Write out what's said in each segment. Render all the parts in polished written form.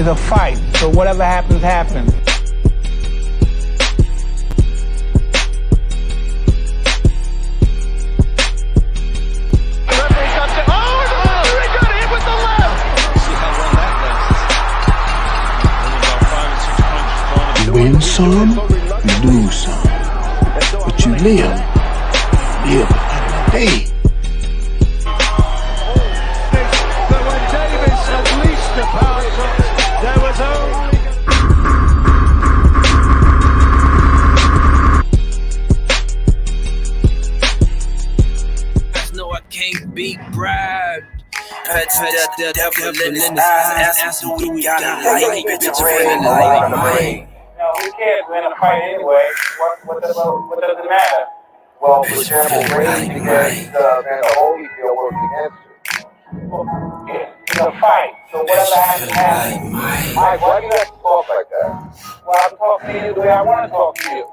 is a fight. So whatever happens, happens. You win some, you lose some. But you live another day. I can't be bribed. Pets the devil in his eyes. Ask who we got like bitch feeling like mine. No, who cares? We're in a fight anyway. What does it matter? Well, for example, Regis against Holyfield works against you. It's a fight. So whatever happens, happens. Mike, why do you have to talk like that? Well, I'm talking to you the way I want to talk to you.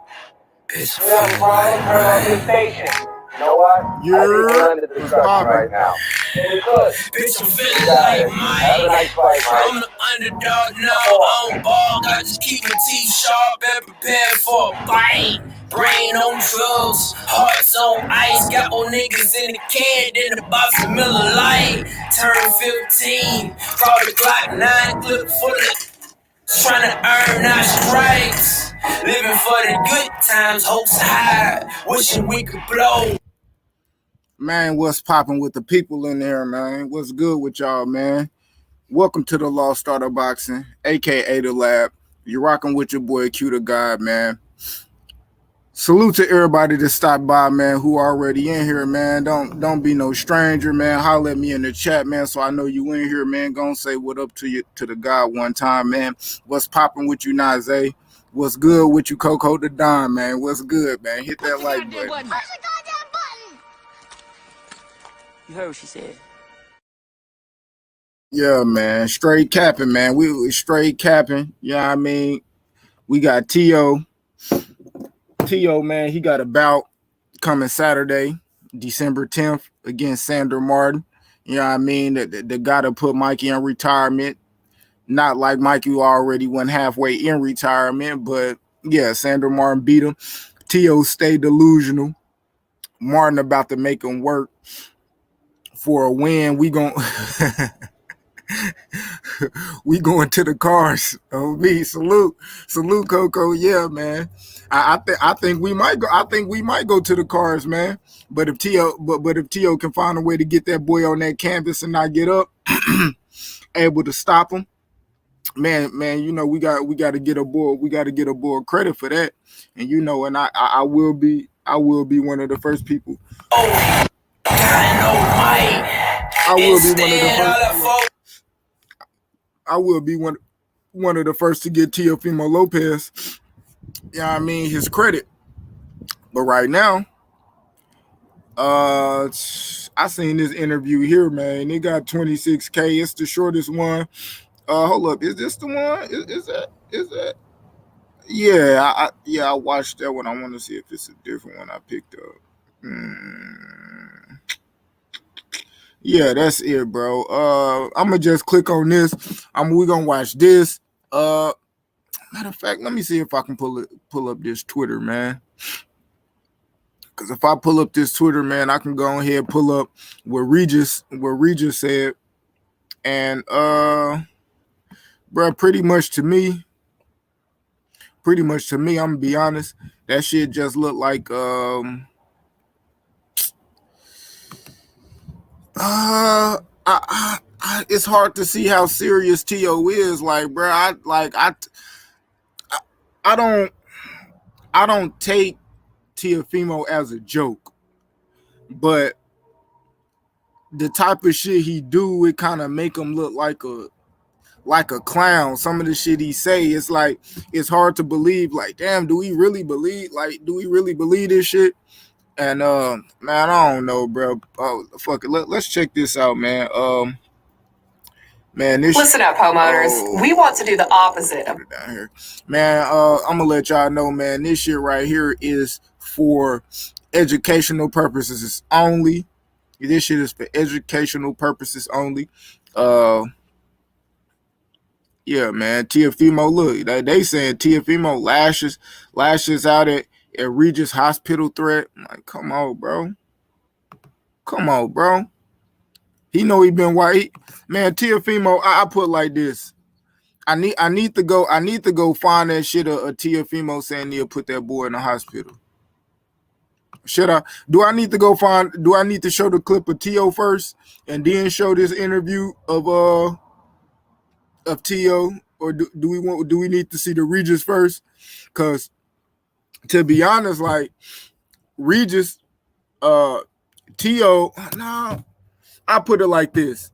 It's You have a problem? Turn off your station. You know what? I think we're under the discussion right now. Bitch, I'm feeling like mine. Have a nice fight, Mike. I'm the underdog now, on ball. I just keep my teeth sharp and prepared for a fight. Brain on drugs, hearts on ice. Got more niggas in the can than the box of Miller Lite. Turn 15, call the Glock 9, clip full of trying to earn our stripes. Living for the good times, hopes high. Wishing we could blow. Man, what's popping with the people in there, man? What's good with y'all, man? Welcome to the Lost Starter Boxing, aka the Lab. You're rocking with your boy Q the God, man. Salute to everybody that stopped by, man, who already in here, man. Don't be no stranger, man. Holler at me in the chat, man, so I know you in here, man. Gonna say what up to you to the God one time, man. What's popping with you, Naze? What's good with you, Coco the Don, man? What's good, man? Hit that like button. You heard what she said. Yeah, man. Straight capping, man. We was straight capping. You know what I mean? We got Teo. Teo, man, he got a bout coming Saturday, December 10th against Sandor Martin. You know what I mean? The guy to put Mikey in retirement. Not like Mikey already went halfway in retirement, but yeah, Sandor Martin beat him. Teo stayed delusional. Martin about to make him work for a win. We going to the cars. Oh, me salute Coco. Yeah, man. I think we might go. I think we might go to the cars, man. But if Teo can find a way to get that boy on that canvas and not get up, able to stop him, man. You know we got to get a boy. We got to get a boy credit for that. And you know, and I will be one of the first people. I will be one of the first to get Teofimo Lopez, you know what I mean, his credit. But right now, I seen this interview here, man. It got 26K. It's the shortest one. Hold up, is this the one? Is that? Yeah, I watched that one. I want to see if it's a different one I picked up. Yeah, that's it, bro. I'm gonna just click on this. We're gonna watch this. Matter of fact, let me see if I can pull up this Twitter, man. Because if I pull up this Twitter, man, I can go ahead and pull up what Regis said. And bro, pretty much to me, I'm gonna be honest, that shit just looked like it's hard to see how serious Teo is. Like, bro, I don't take Teofimo as a joke, but the type of shit he do, it kind of make him look like a clown. Some of the shit he say, it's like, it's hard to believe. Like, damn, do we really believe this shit? And man, I don't know, bro. Oh, fuck it. Let's check this out, man. Man, listen up, homeowners. We want to do the opposite of down here. Man, I'm gonna let y'all know, man, this shit right here is for educational purposes only. This shit is for educational purposes only. Yeah, man. Teofimo, look, they saying Teofimo lashes out at Regis hospital threat. I'm like, come on, bro. Come on, bro. He know he been white. Man, Teofimo, I put like this. I need to go find that shit of Teofimo saying he'll put that boy in the hospital. Should I? Do I need to show the clip of Teo first and then show this interview of Teo, or do we need to see the Regis first? Cause to be honest, like Regis, Teo, no, I put it like this.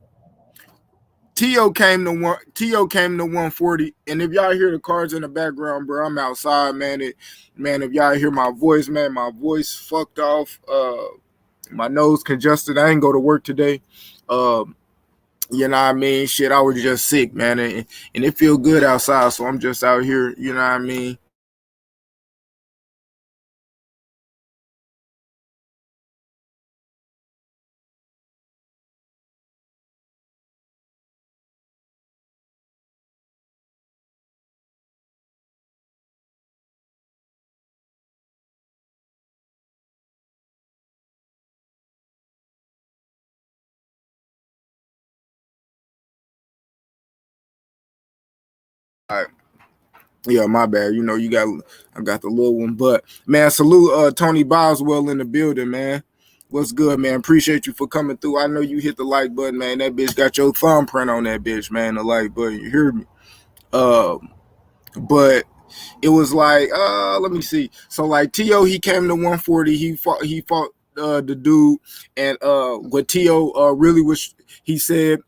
Teo came to 140, and if y'all hear the cars in the background, bro, I'm outside, man. If y'all hear my voice, man, my voice fucked off. My nose congested. I ain't go to work today. You know what I mean? Shit, I was just sick, man, and it feel good outside, so I'm just out here. You know what I mean? All right. Yeah, my bad. You know, I got the little one, but man, salute Tony Boswell in the building, man. What's good, man? Appreciate you for coming through. I know you hit the like button, man. That bitch got your thumbprint on that bitch, man. The like button. You hear me? But it was like, let me see. So like Teo, he came to 140. He fought the dude, and what Teo really was, he said,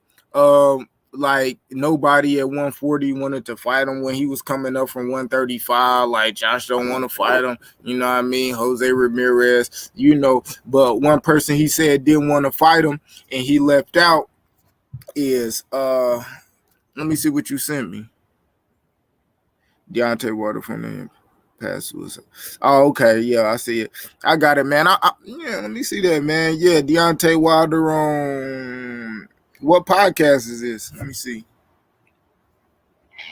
like nobody at 140 wanted to fight him when he was coming up from 135. Like Josh don't want to fight him, you know what I mean? Jose Ramirez, you know. But one person he said didn't want to fight him, and he left out is let me see what you sent me. Deontay Wilder from the past was. Oh, okay, yeah, I see it. I got it, man. Yeah, let me see that, man. Yeah, Deontay Wilder on what podcast is this? Let me see.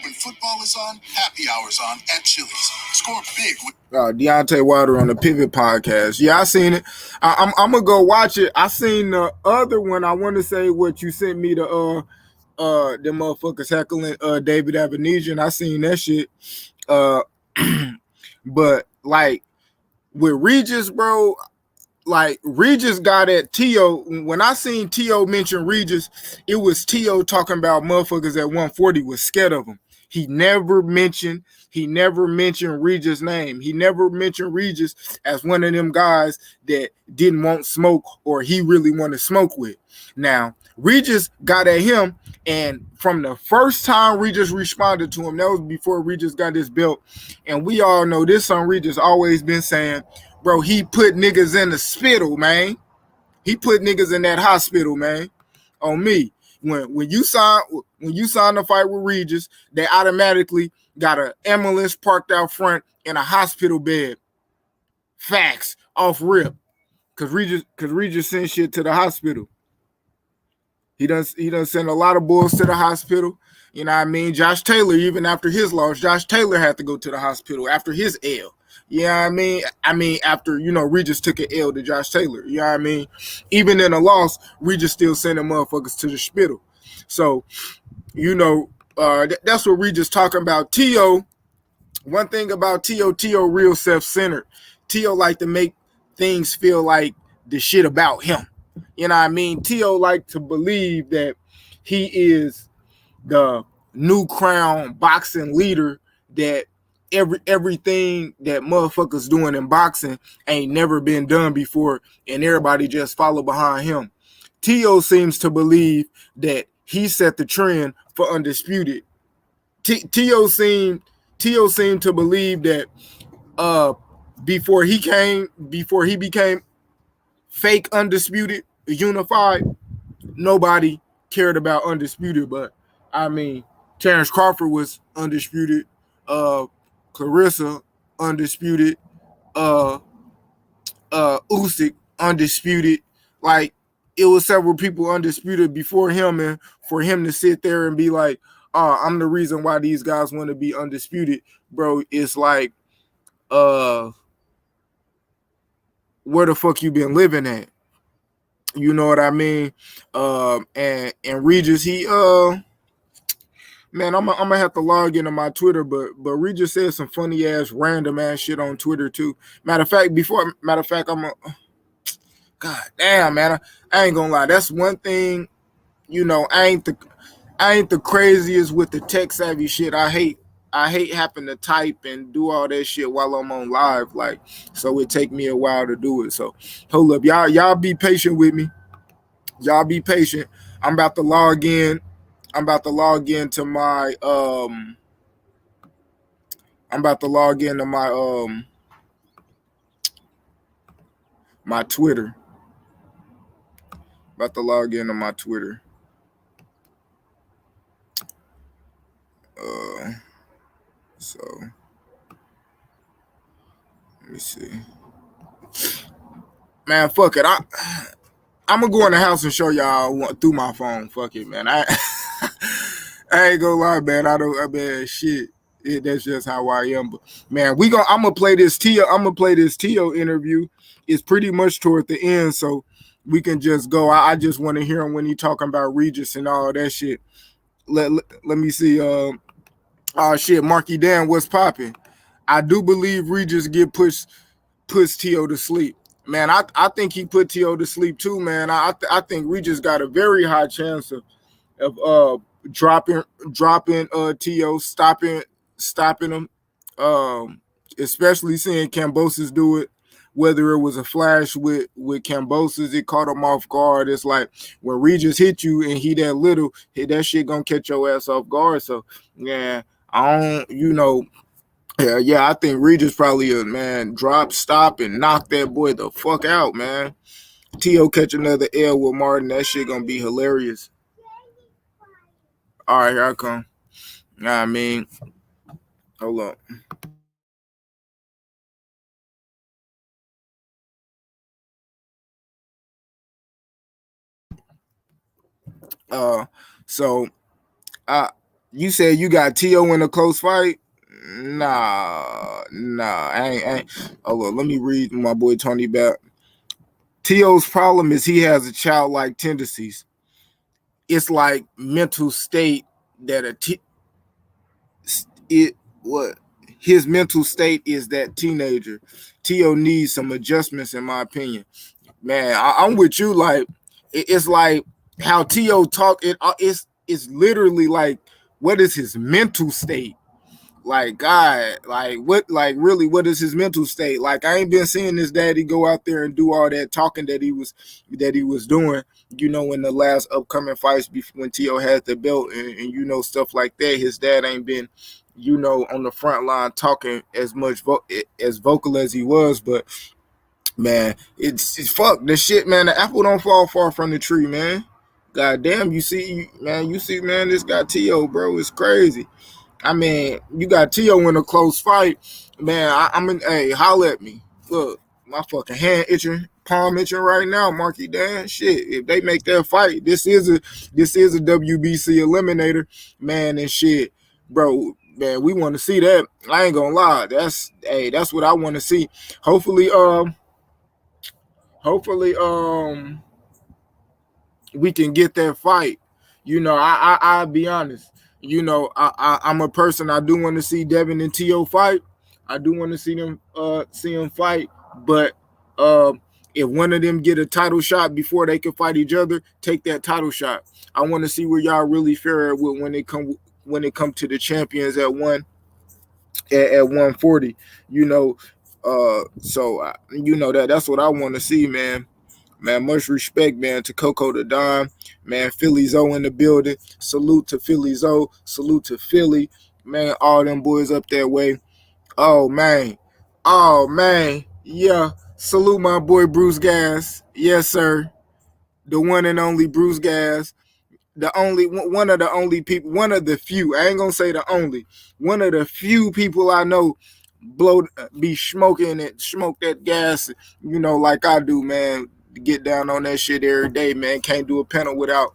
When football is on, happy hours on at Chili's. Score big with Deontay Wilder on the Pivot podcast. Yeah, I seen it. I'm gonna go watch it. I seen the other one. I want to say what you sent me to them motherfuckers heckling David Avenesian. I seen that shit. But like with Regis, bro, like Regis got at Teo. When I seen Teo mention Regis, it was Teo talking about motherfuckers at 140 was scared of him. He never mentioned Regis' name. He never mentioned Regis as one of them guys that didn't want smoke or he really wanted to smoke with. Now, Regis got at him, and from the first time Regis responded to him, that was before Regis got his belt. And we all know this on Regis always been saying, bro, he put niggas in the spittle, man. He put niggas in that hospital, man. On me. When you sign the fight with Regis, they automatically got an ambulance parked out front in a hospital bed. Facts off rip. Cause Regis sent shit to the hospital. He done send a lot of bulls to the hospital. You know what I mean? Josh Taylor, even after his loss, Josh Taylor had to go to the hospital after his L. You know what I mean? I mean, after, you know, Regis took an L to Josh Taylor. You know what I mean? Even in a loss, Regis still sending motherfuckers to the hospital. So, you know, that's what Regis talking about. Teo, one thing about Teo real self-centered. Teo like to make things feel like the shit about him. You know what I mean? Teo like to believe that he is the new crown boxing leader, that everything that motherfuckers doing in boxing ain't never been done before, and everybody just follow behind him. Teo seems to believe that he set the trend for undisputed. Teo seemed to believe that before he became fake undisputed unified, nobody cared about undisputed. But I mean, Terrence Crawford was undisputed, Clarissa undisputed, Usyk undisputed. Like, it was several people undisputed before him, and for him to sit there and be like, I'm the reason why these guys want to be undisputed, bro. It's like, where the fuck you been living at? You know what I mean? And Regis, he man, I'm gonna have to log into my Twitter, but Regis said some funny ass, random ass shit on Twitter too. Matter of fact, God damn, man, I ain't gonna lie. That's one thing, you know, I ain't the craziest with the tech savvy shit. I hate having to type and do all that shit while I'm on live, like, so it take me a while to do it. So hold up, y'all be patient with me. Y'all be patient. I'm about to log in. I'm about to log into my my Twitter. About to log into my Twitter. So let me see. Man, fuck it. I'm gonna go in the house and show y'all through my phone. Fuck it, man. I ain't gonna lie, man. I mean, shit. That's just how I am. But man, I'm gonna play this Tio. I'm gonna play this Tio interview. It's pretty much toward the end, so we can just go. I just want to hear him when he talking about Regis and all that shit. Let me see. Oh shit, Marky Dan, what's popping? I do believe Regis puts Tio to sleep. Man, I think he put Tio to sleep too, man. I think Regis got a very high chance of dropping Tio, stopping him. Especially seeing Kambosos do it. Whether it was a flash with Kambosos, it caught him off guard. It's like when Regis hit you and he that little, that shit gonna catch your ass off guard. So yeah, I don't, you know. Yeah, I think Regis probably a man drop, stop, and knock that boy the fuck out, man. Tio catch another L with Martin, that shit gonna be hilarious. All right, here I come. Nah, I mean, hold up. So you said you got Tio in a close fight? Nah, I ain't. Hold on, let me read my boy Tony back. Tio's problem is he has a childlike tendencies. It's like mental state that his mental state is that teenager. Tio needs some adjustments, in my opinion. Man, I'm with you. Like it's like how Tio talk. It's literally like, what is his mental state? Like, God, like what, like really, what is his mental state? Like, I ain't been seeing his daddy go out there and do all that talking that he was doing, you know, in the last upcoming fights when Tio had the belt and you know, stuff like that. His dad ain't been, you know, on the front line talking as much as vocal as he was, but man, it's fuck the shit, man. The apple don't fall far from the tree, man. God damn, you see, man, this guy Tio, bro, it's crazy. I mean, you got Tio in a close fight, man. I'm in. Hey, holla at me. Look, my fucking hand itching, palm itching right now, Marky Dan. Shit, if they make that fight, this is a WBC eliminator, man, and shit, bro. Man, we want to see that. I ain't gonna lie. That's what I want to see. Hopefully, we can get that fight. You know, I'll be honest. You know, I'm a person. I do want to see Devin and Tio fight. I do want to see them fight. But if one of them get a title shot before they can fight each other, take that title shot. I want to see where y'all really fare with when it come to the champions at 140. You know, so you know that's what I want to see, man. Man, much respect, man, to Coco the Don. Man, Philly Zoe in the building. Salute to Philly Zoe. Salute to Philly. Man, all them boys up that way. Oh, man. Yeah. Salute my boy Bruce Gas. Yes, sir. The one and only Bruce Gas. One of the only people, one of the few, I ain't gonna say the only, one of the few people I know be smoke that gas, you know, like I do, man. Get down on that shit every day, man. Can't do a panel without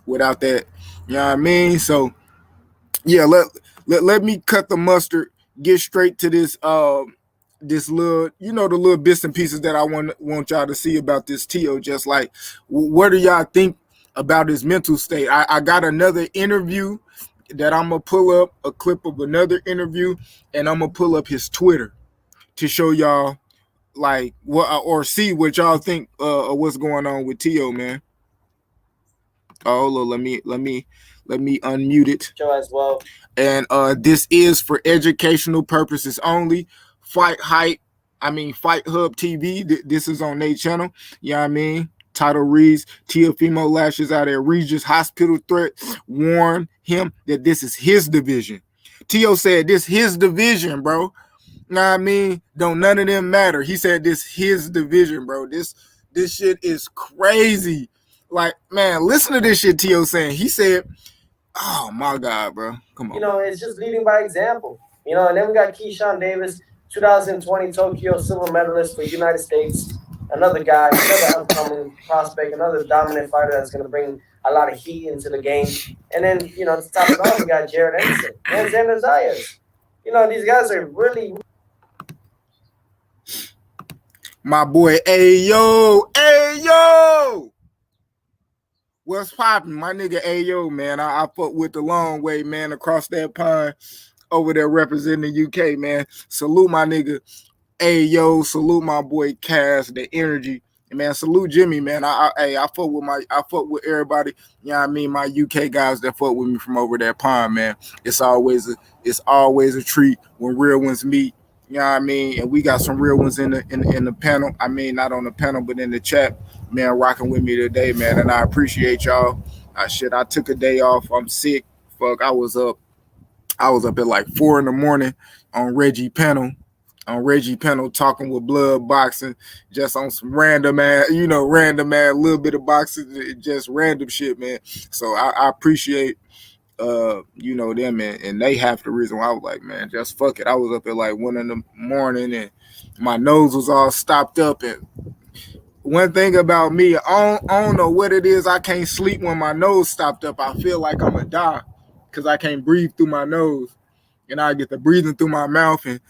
that You know what I mean? So yeah, let me cut the mustard, get straight to this this little, the little bits and pieces that I want y'all to see about this Tio. Just like, what do y'all think about his mental state? I got another interview that I'm gonna pull up, a clip of another interview, and I'm gonna pull up his Twitter to show y'all like what, or see what y'all think of what's going on with Tio, man. Oh, look, let me unmute it. Show as well. And this is for educational purposes only. Fight Hub TV. This is on their channel. You know what I mean? Title reads, Teofimo lashes out at Regis hospital threat. Warn him that this is his division. Tio said this his division, bro. You know what I mean? Don't none of them matter. He said this his division, bro. This shit is crazy. Like, man, listen to this shit Tio saying. He said, oh my God, bro. Come on. It's just leading by example. And then we got Keyshawn Davis, 2020 Tokyo silver medalist for the United States. Another guy, another upcoming prospect, another dominant fighter that's going to bring a lot of heat into the game. And then, to top it off, we got Jared Ensign and Xander Zayas. These guys are really... My boy, Ayo. What's poppin'? My nigga Ayo, man. I fuck with the long way, man, across that pond over there representing the UK, man. Salute my nigga Ayo. Salute my boy Cass, the energy. And man, salute Jimmy, man. I fuck with everybody, you know what I mean, my UK guys that fuck with me from over that pond, man. It's always a treat when real ones meet. You know what I mean? And we got some real ones in the panel. I mean, not on the panel, but in the chat, man, rocking with me today, man. And I appreciate y'all. I took a day off. I'm sick. Fuck, I was up at like 4 a.m. on Reggie panel. Talking with blood boxing, just on some random ass, little bit of boxing, just random shit, man. So I appreciate them, and they half the reason why I was like, man, just fuck it. I was up at like 1 a.m. and my nose was all stopped up. And one thing about me, I don't know what it is. I can't sleep when my nose stopped up. I feel like I'm gonna die because I can't breathe through my nose, and I get the breathing through my mouth, and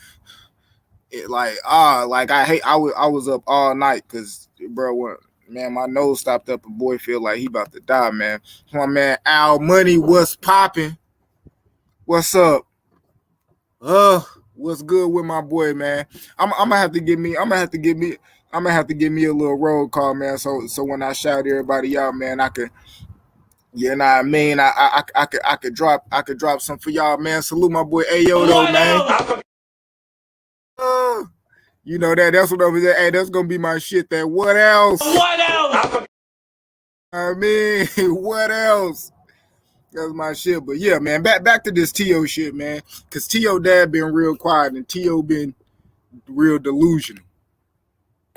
it I was up all night because, bro, man, my nose stopped up. A boy feel like he about to die, man. My man Al Money, what's popping? What's up? What's good with my boy, man? I'm gonna have to give me a little roll call, man. So when I shout everybody out, man, I could, you know what I mean? I could drop some for y'all, man. Salute my boy Ayo though, man. That's what I was at. Hey, that's gonna be my shit. That what else? I mean, what else? That's my shit. But yeah, man, back to this Tio shit, man. Cause Tio dad been real quiet and Tio been real delusional.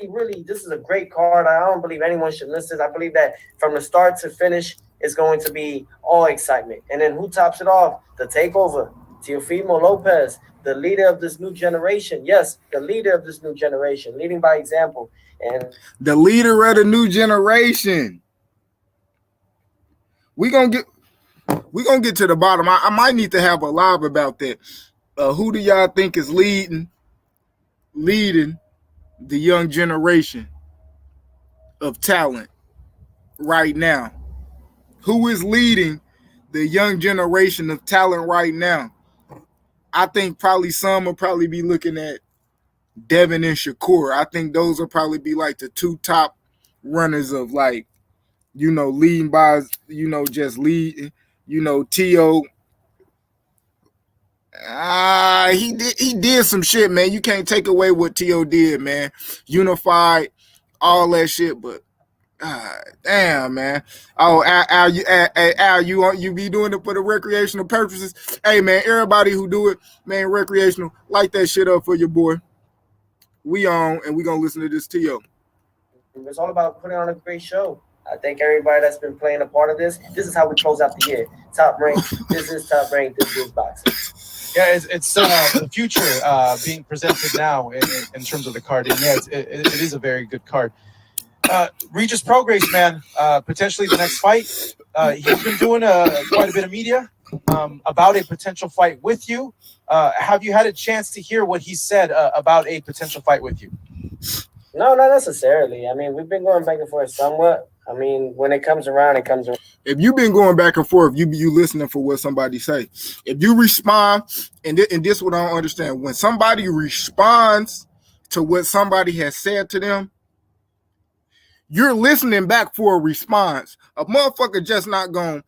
Really, this is a great card. I don't believe anyone should miss this. I believe that from the start to finish, it's going to be all excitement. And then who tops it off? The takeover. Teofimo Lopez, the leader of this new generation. Yes, the leader of this new generation, leading by example. And the leader of the new generation. We're gonna get to the bottom. I might need to have a live about that. Who do y'all think is leading the young generation of talent right now? Who is leading the young generation of talent right now? I think probably some will probably be looking at Devin and Shakur. I think those will probably be like the two top runners of like, leading by, just lead, Tio. He did some shit, man. You can't take away what Tio did, man. Unified, all that shit, but damn, man. Oh, Al, you be doing it for the recreational purposes. Hey, man, everybody who do it, man, recreational, light that shit up for your boy. We on, and we gonna listen to this Tio. It's all about putting on a great show. I thank everybody that's been playing a part of this. This is how we close out the year. Top rank. This is top rank. This is boxing. Yeah, it's the future being presented now in terms of the card. And yeah, it is a very good card. Regis Prograis, man, potentially the next fight. He's been doing quite a bit of media about a potential fight with you. Have you had a chance to hear what he said about a potential fight with you? No, not necessarily. I mean, we've been going back and forth somewhat. I mean, when it comes around, it comes around. If you've been going back and forth, you listening for what somebody say. If you respond, and this what I don't understand, when somebody responds to what somebody has said to them, you're listening back for a response. A motherfucker just not gonna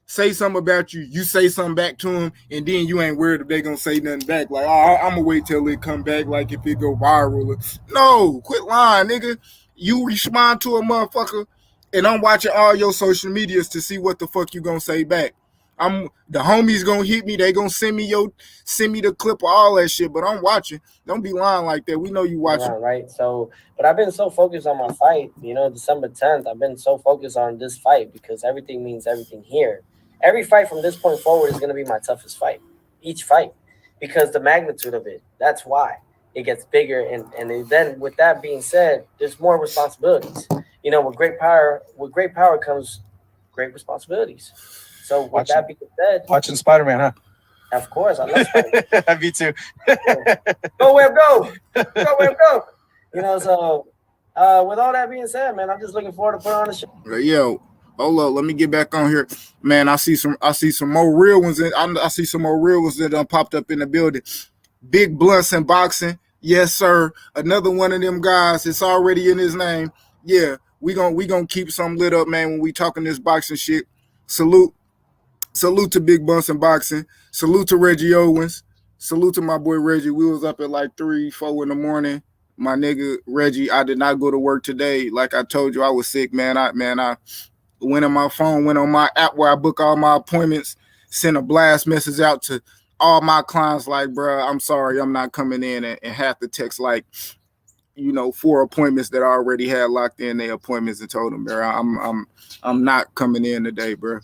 say something about you, you say something back to them, and then you ain't worried if they gonna say nothing back. Like, oh, I'm gonna wait till it come back, like if it go viral. No, quit lying, nigga. You respond to a motherfucker, and I'm watching all your social medias to see what the fuck you gonna say back. The homies gonna hit me, they gonna send me the clip of all that shit, but I'm watching. Don't be lying like that. We know you watching. Yeah, right. So, but I've been so focused on my fight, December 10th, I've been so focused on this fight because everything means everything here. Every fight from this point forward is going to be my toughest fight, each fight, because the magnitude of it, that's why it gets bigger. And then with that being said, there's more responsibilities. With great power comes great responsibilities. So with that being said, watching Spider-Man, huh? Of course, I love Spider-Man. Me too. Go Web, go! Go Web, go! So with all that being said, man, I'm just looking forward to put on the show. Yo, hold up, let me get back on here, man. I see some more real ones. I see some more real ones that popped up in the building. Big Blunts in boxing, yes sir. Another one of them guys. It's already in his name. Yeah, we gonna keep some lit up, man. When we talking this boxing shit, salute to Big Blunts in boxing. Salute to Reggie Owens. Salute to my boy Reggie. We was up at like 3-4 in the morning. My nigga Reggie, I did not go to work today. Like I told you, I was sick, man. I went on my phone, went on my app where I book all my appointments, sent a blast message out to all my clients like, bro, I'm sorry, I'm not coming in, and have to text like, 4 appointments that I already had locked in their appointments and told them, bro, I'm not coming in today, bro.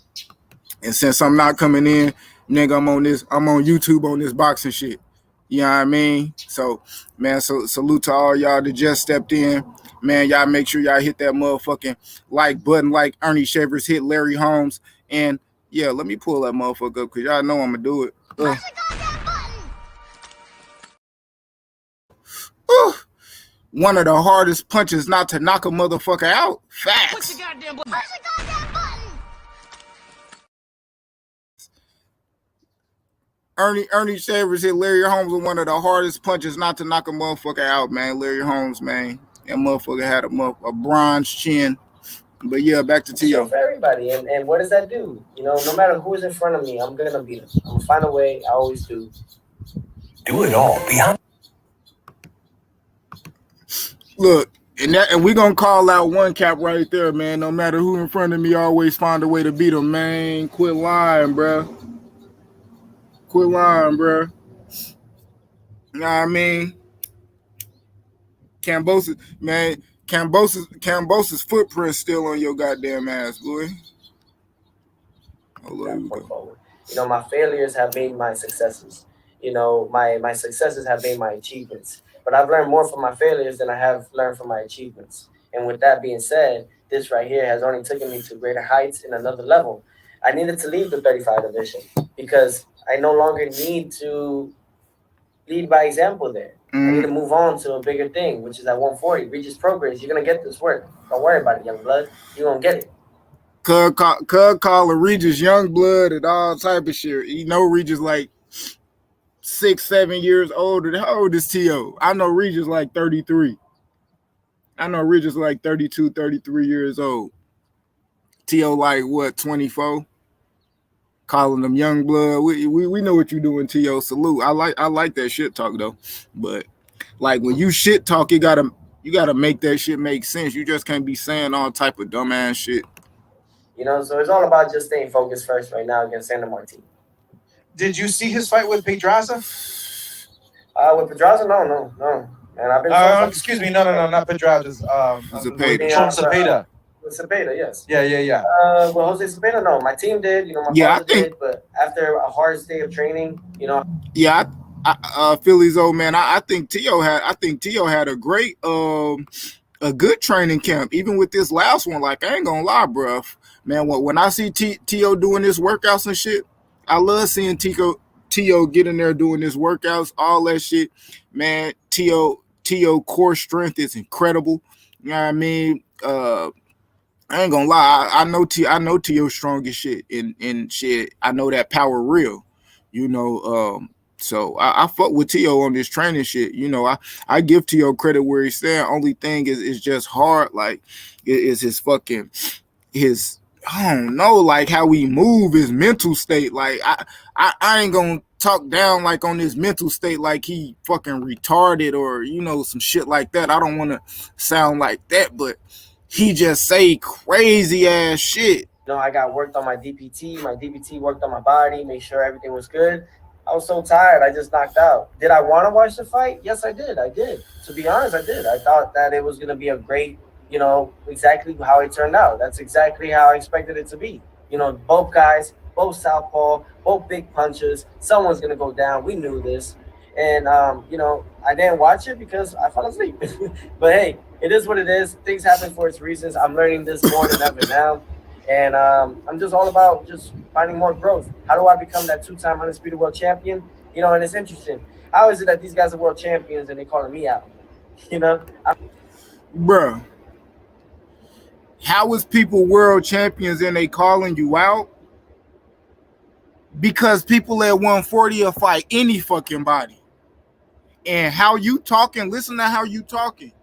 And since I'm not coming in, nigga, I'm on YouTube on this boxing shit. You know what I mean? So, man, salute to all y'all that just stepped in. Man, y'all make sure y'all hit that motherfucking like button like Ernie Shavers hit Larry Holmes. And, yeah, let me pull that motherfucker up because y'all know I'm going to do it. One of the hardest punches not to knock a motherfucker out. Facts. Push the goddamn button. Ernie Shavers hit Larry Holmes with one of the hardest punches not to knock a motherfucker out, man. Larry Holmes, man. That motherfucker had a bronze chin. But yeah, back to Tio. For everybody. And what does that do? No matter who's in front of me, I'm going to beat him. I'm going to find a way. I always do. Do it all. Look, and we're going to call out one cap right there, man. No matter who in front of me, I always find a way to beat him, man. Quit lying, bro. Quit lying, bro. You know what I mean? Cambosa's footprint still on your goddamn ass, boy. My failures have made my successes. My successes have made my achievements. But I've learned more from my failures than I have learned from my achievements. And with that being said, this right here has only taken me to greater heights in another level. I needed to leave the 35 division because I no longer need to lead by example there. I need to move on to a bigger thing, which is at 140. Regis Prograis, you're going to get this work. Don't worry about it, young blood. You're going to get it. Cug calling Regis young blood and all type of shit. Regis like 6-7 years older. How old is T.O.? I know Regis like 33. I know Regis like 32, 33 years old. T.O. like what, 24? Calling them young blood. We know what you're doing, T.O. Salute. I like that shit talk though. But like when you shit talk, you gotta make that shit make sense. You just can't be saying all type of dumbass shit. So it's all about just staying focused first right now against Sandor Martin. Did you see his fight with Pedraza? With Pedraza? No. And I've been excuse me, no, not Pedraza's. Cepeda. With Cepeda, yes. Yeah. Well, Jose Cepeda, no. My team did, my father did, but after a hard day of training, Yeah, Philly's old man. I think Tio had a great a good training camp, even with this last one. Like, I ain't gonna lie, bruh. Man, when I see T.O. doing his workouts and shit, I love seeing T.O. get in there doing his workouts, all that shit. Man, T.O. core strength is incredible. You know what I mean? I ain't gonna lie. I know T.O. strong as shit and shit. I know that power real. You know, so I fuck with T.O. on this training shit. You know, I give T.O. credit where he's standing. Only thing is just hard. Like, is his fucking his. I don't know, like how we move, his mental state. Like I ain't gonna talk down like on his mental state, like he fucking retarded or you know some shit like that. I don't want to sound like that, but he just say crazy ass shit. You know, I got worked on my DPT. My DPT worked on my body, made sure everything was good. I was so tired, I just knocked out. Did I want to watch the fight? Yes, I did. To be honest, I did. I thought that it was going to be a great, you know, exactly how it turned out. That's exactly how I expected it to be. You know, both guys, both southpaw, both big punches. Someone's going to go down. We knew this. And, you know, I didn't watch it because I fell asleep. But, hey, it is what it is. Things happen for its reasons. I'm learning this more than ever now. And I'm just all about just finding more growth. How do I become that 2-time undisputed world champion? You know, and it's interesting. How is it that these guys are world champions and they calling me out? You know? Bruh. How is people world champions and they calling you out? Because people at 140 will fight any fucking body. And how you talking, listen to how you talking.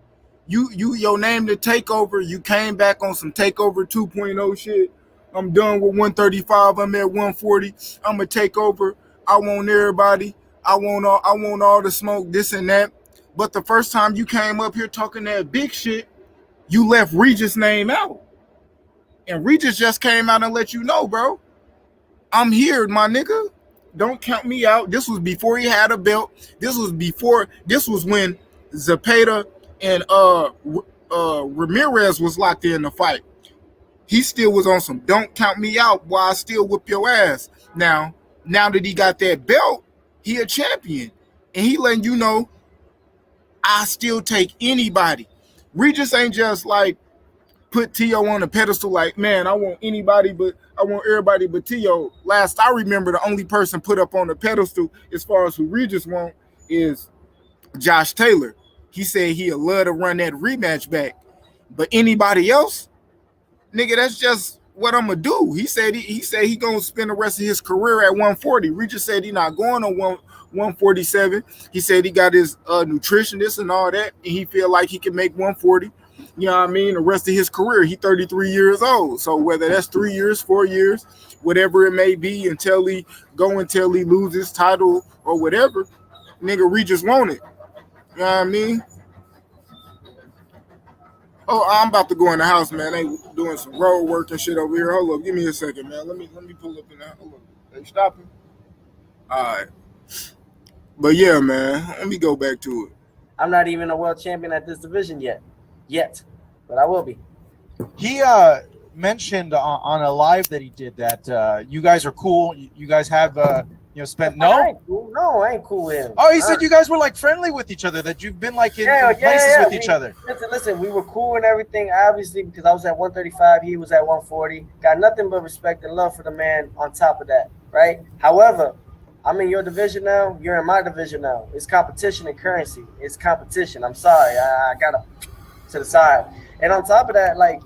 Your name the Takeover, you came back on some Takeover 2.0 shit. I'm done with 135, I'm at 140. I'm a Takeover. I want everybody. I want all the smoke, this and that. But the first time you came up here talking that big shit, you left Regis' name out. And Regis just came out and let you know, bro. I'm here, my nigga. Don't count me out. This was before he had a belt. This was when Zepeda and Ramirez was locked in the fight. He still was on some don't count me out while I still whip your ass. Now that he got that belt, he a champion. And he letting you know I still take anybody. Regis ain't just like put T.O. on a pedestal like, man, I want everybody but T.O. Last I remember, the only person put up on the pedestal as far as who Regis want is Josh Taylor. He said he'd love to run that rematch back. But anybody else, nigga, that's just what I'm going to do. He said he going to spend the rest of his career at 140. Regis said he not going on 147. He said he got his nutritionist and all that, and he feel like he can make 140. You know what I mean? The rest of his career, he 33 years old. So whether that's 3 years, 4 years, whatever it may be, until he loses his title or whatever, nigga, Regis want it. You know what I mean? Oh, I'm about to go in the house, man. They doing some road work and shit over here. Hold up, give me a second, man. Let me pull up in there. Hold up. They stopping? All right. But yeah, man, let me go back to it. I'm not even a world champion at this division yet, but I will be. He mentioned on a live that he did that you guys are cool. You guys have spent No, I ain't cool with him. Oh, he said you guys were like friendly with each other. That you've been like in places with each other. Listen, we were cool and everything. Obviously, because I was at 135, he was at 140. Got nothing but respect and love for the man. On top of that, right? However, I'm in your division now. You're in my division now. It's competition and currency. It's competition. I'm sorry. I gotta to the side. And on top of that, like,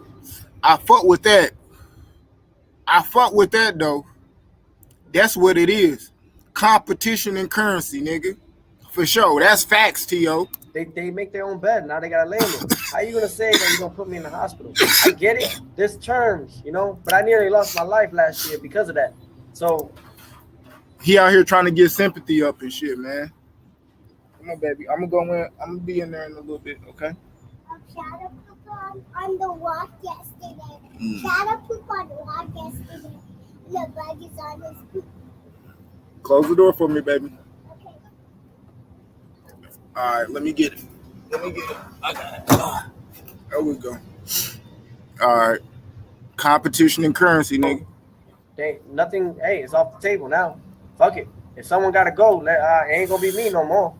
I fuck with that. Though. That's what it is. Competition and currency, nigga. For sure. That's facts, T.O. They make their own bed. Now they gotta lay in it. How you gonna say that you're gonna put me in the hospital? I get it. There's terms, but I nearly lost my life last year because of that. So he out here trying to get sympathy up and shit, man. Come on, baby. I'm gonna be in there in a little bit, okay? Shadow poop on the walk yesterday. Shadow poop on the walk yesterday. The bug is on his poop. Close the door for me, baby. Okay. All right, let me get it. I got it. There we go. All right. Competition and currency, nigga. Nothing. Hey, it's off the table now. Fuck it. If someone gotta go, it ain't gonna be me no more.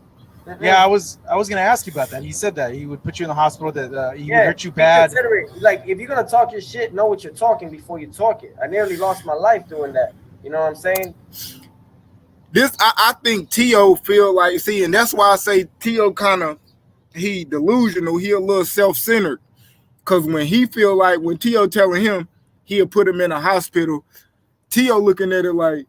Yeah, I was gonna ask you about that. He said that he would put you in the hospital, that he would hurt you be bad. considerate. Like, if you're gonna talk your shit, know what you're talking before you talk it. I nearly lost my life doing that. You know what I'm saying? I think Teo feel like, see, and that's why I say Teo kind of, he delusional, he a little self-centered. Cause when he feel like, when Teo telling him he'll put him in a hospital, Teo looking at it like,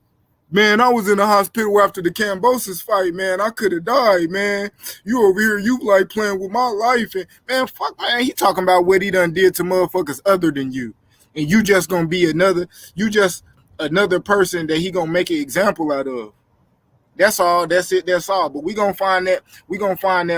man, I was in the hospital after the Cambosis fight, man. I could have died, man. You over here, you like playing with my life. And man, fuck, man, he talking about what he done did to motherfuckers other than you. And you just gonna be another person that he gonna make an example out of. That's all. That's it. That's all. But we gonna find that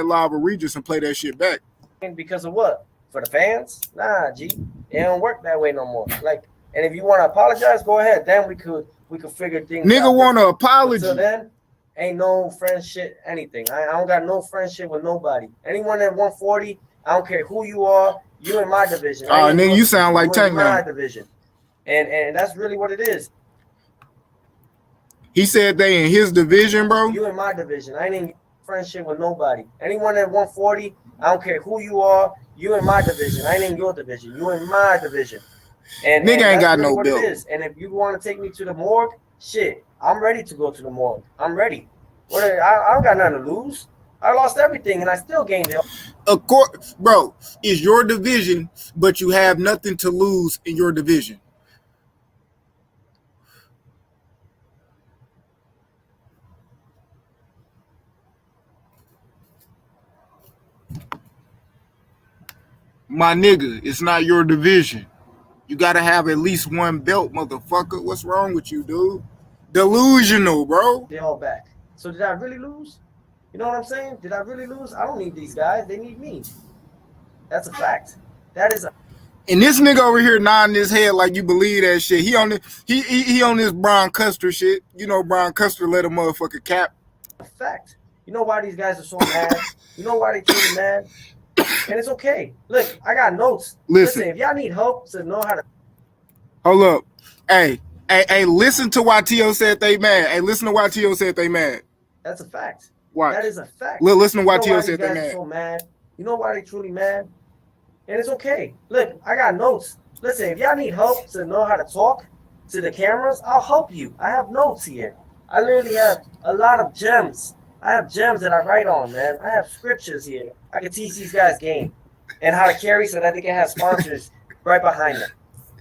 live of Regis and play that shit back. And because of what? For the fans? Nah, G. It don't work that way no more. Like, and if you want to apologize, go ahead. Then we could figure things out. Nigga want to apology. Until then, ain't no friendship, anything. I don't got no friendship with nobody. Anyone at 140, I don't care who you are. You in my division. Oh, nigga, you sound like Tank now. My division, and that's really what it is. He said they in his division, bro. You in my division. I ain't in friendship with nobody. Anyone at 140, I don't care who you are. You in my division. I ain't in your division. You in my division. And nigga ain't got really no bill. And if you want to take me to the morgue, shit, I'm ready to go to the morgue. I'm ready. I don't got nothing to lose. I lost everything and I still gained it. Of course, bro, it's your division, but you have nothing to lose in your division. My nigga, it's not your division. You gotta have at least one belt, motherfucker. What's wrong with you, dude? Delusional, bro. They all back. So did I really lose? You know what I'm saying? Did I really lose? I don't need these guys. They need me. That's a fact. That is a. And this nigga over here nodding his head like you believe that shit. He on this Brian Custer shit. You know Brian Custer let a motherfucker cap. Fact. You know why these guys are so mad? You know why they truly mad? And it's okay. Look, I got notes. Listen, if y'all need help to know how to. Hold up. Hey, listen to why Teo said they mad. Hey, listen to why Teo said they mad. That's a fact. Why? That is a fact. Listen to why Teo said they mad. So mad. You know why they truly mad? And it's okay. Look, I got notes. Listen, if y'all need help to know how to talk to the cameras, I'll help you. I have notes here. I literally have a lot of gems. I have gems that I write on, man. I have scriptures here. I can teach these guys game and how to carry so that they can have sponsors right behind them.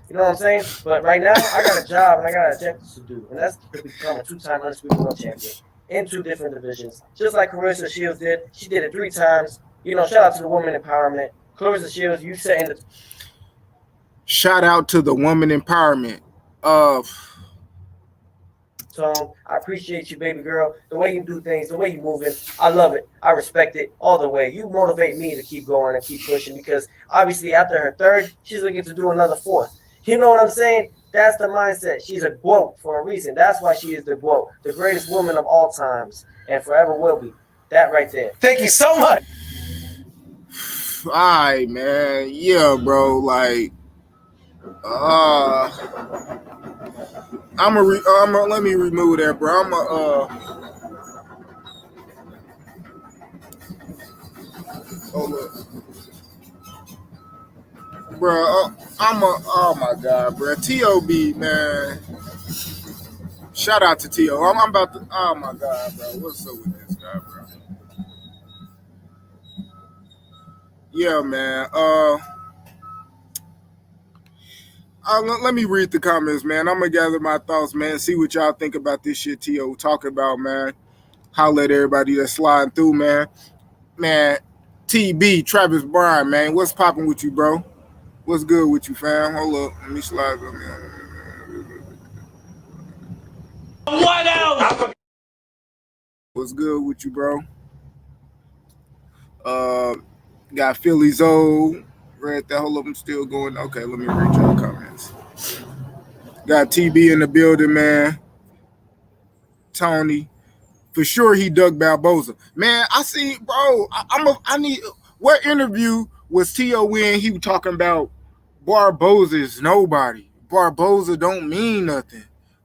You know what I'm saying? But right now, I got a job and I got objectives to do, and that's to become a two-time undisputed world champion in 2 different divisions, just like Clarissa Shields did. She did it 3 times. You know, shout out to the woman empowerment. Clarissa Shields, you saying the. Shout out to the woman empowerment of. So I appreciate you, baby girl. The way you do things, the way you move it, I love it. I respect it all the way. You motivate me to keep going and keep pushing because obviously after her 3rd, she's looking to do another 4th. You know what I'm saying? That's the mindset. She's a GWOAT for a reason. That's why she is the GWOAT, the greatest woman of all times, and forever will be. That right there. Thank you so much. All right, man. Yeah, bro. Like, let me remove that, bro. Hold up. Bro, oh my God, bro. T.O.B., man. Shout out to T.O. I'm about to, oh my God, bro. What's up with this guy, bro? Yeah, man. Let me read the comments, man. I'm gonna gather my thoughts, man. See what y'all think about this shit T.O. talking about, man. Holla at everybody that's sliding through, man. Man, T.B. Travis Bryan, man. What's popping with you, bro? What's good with you, fam? Hold up. Let me slide on there. What else? What's good with you, bro? Got Philly Zoe. Read that. Hold up. I'm still going. Okay, let me read your comments. Got TB in the building, man. Tony. For sure he dug Barboza. Man, I see, bro. I need. What interview was T.O. in? He was talking about Barboza is nobody. Barboza don't mean nothing.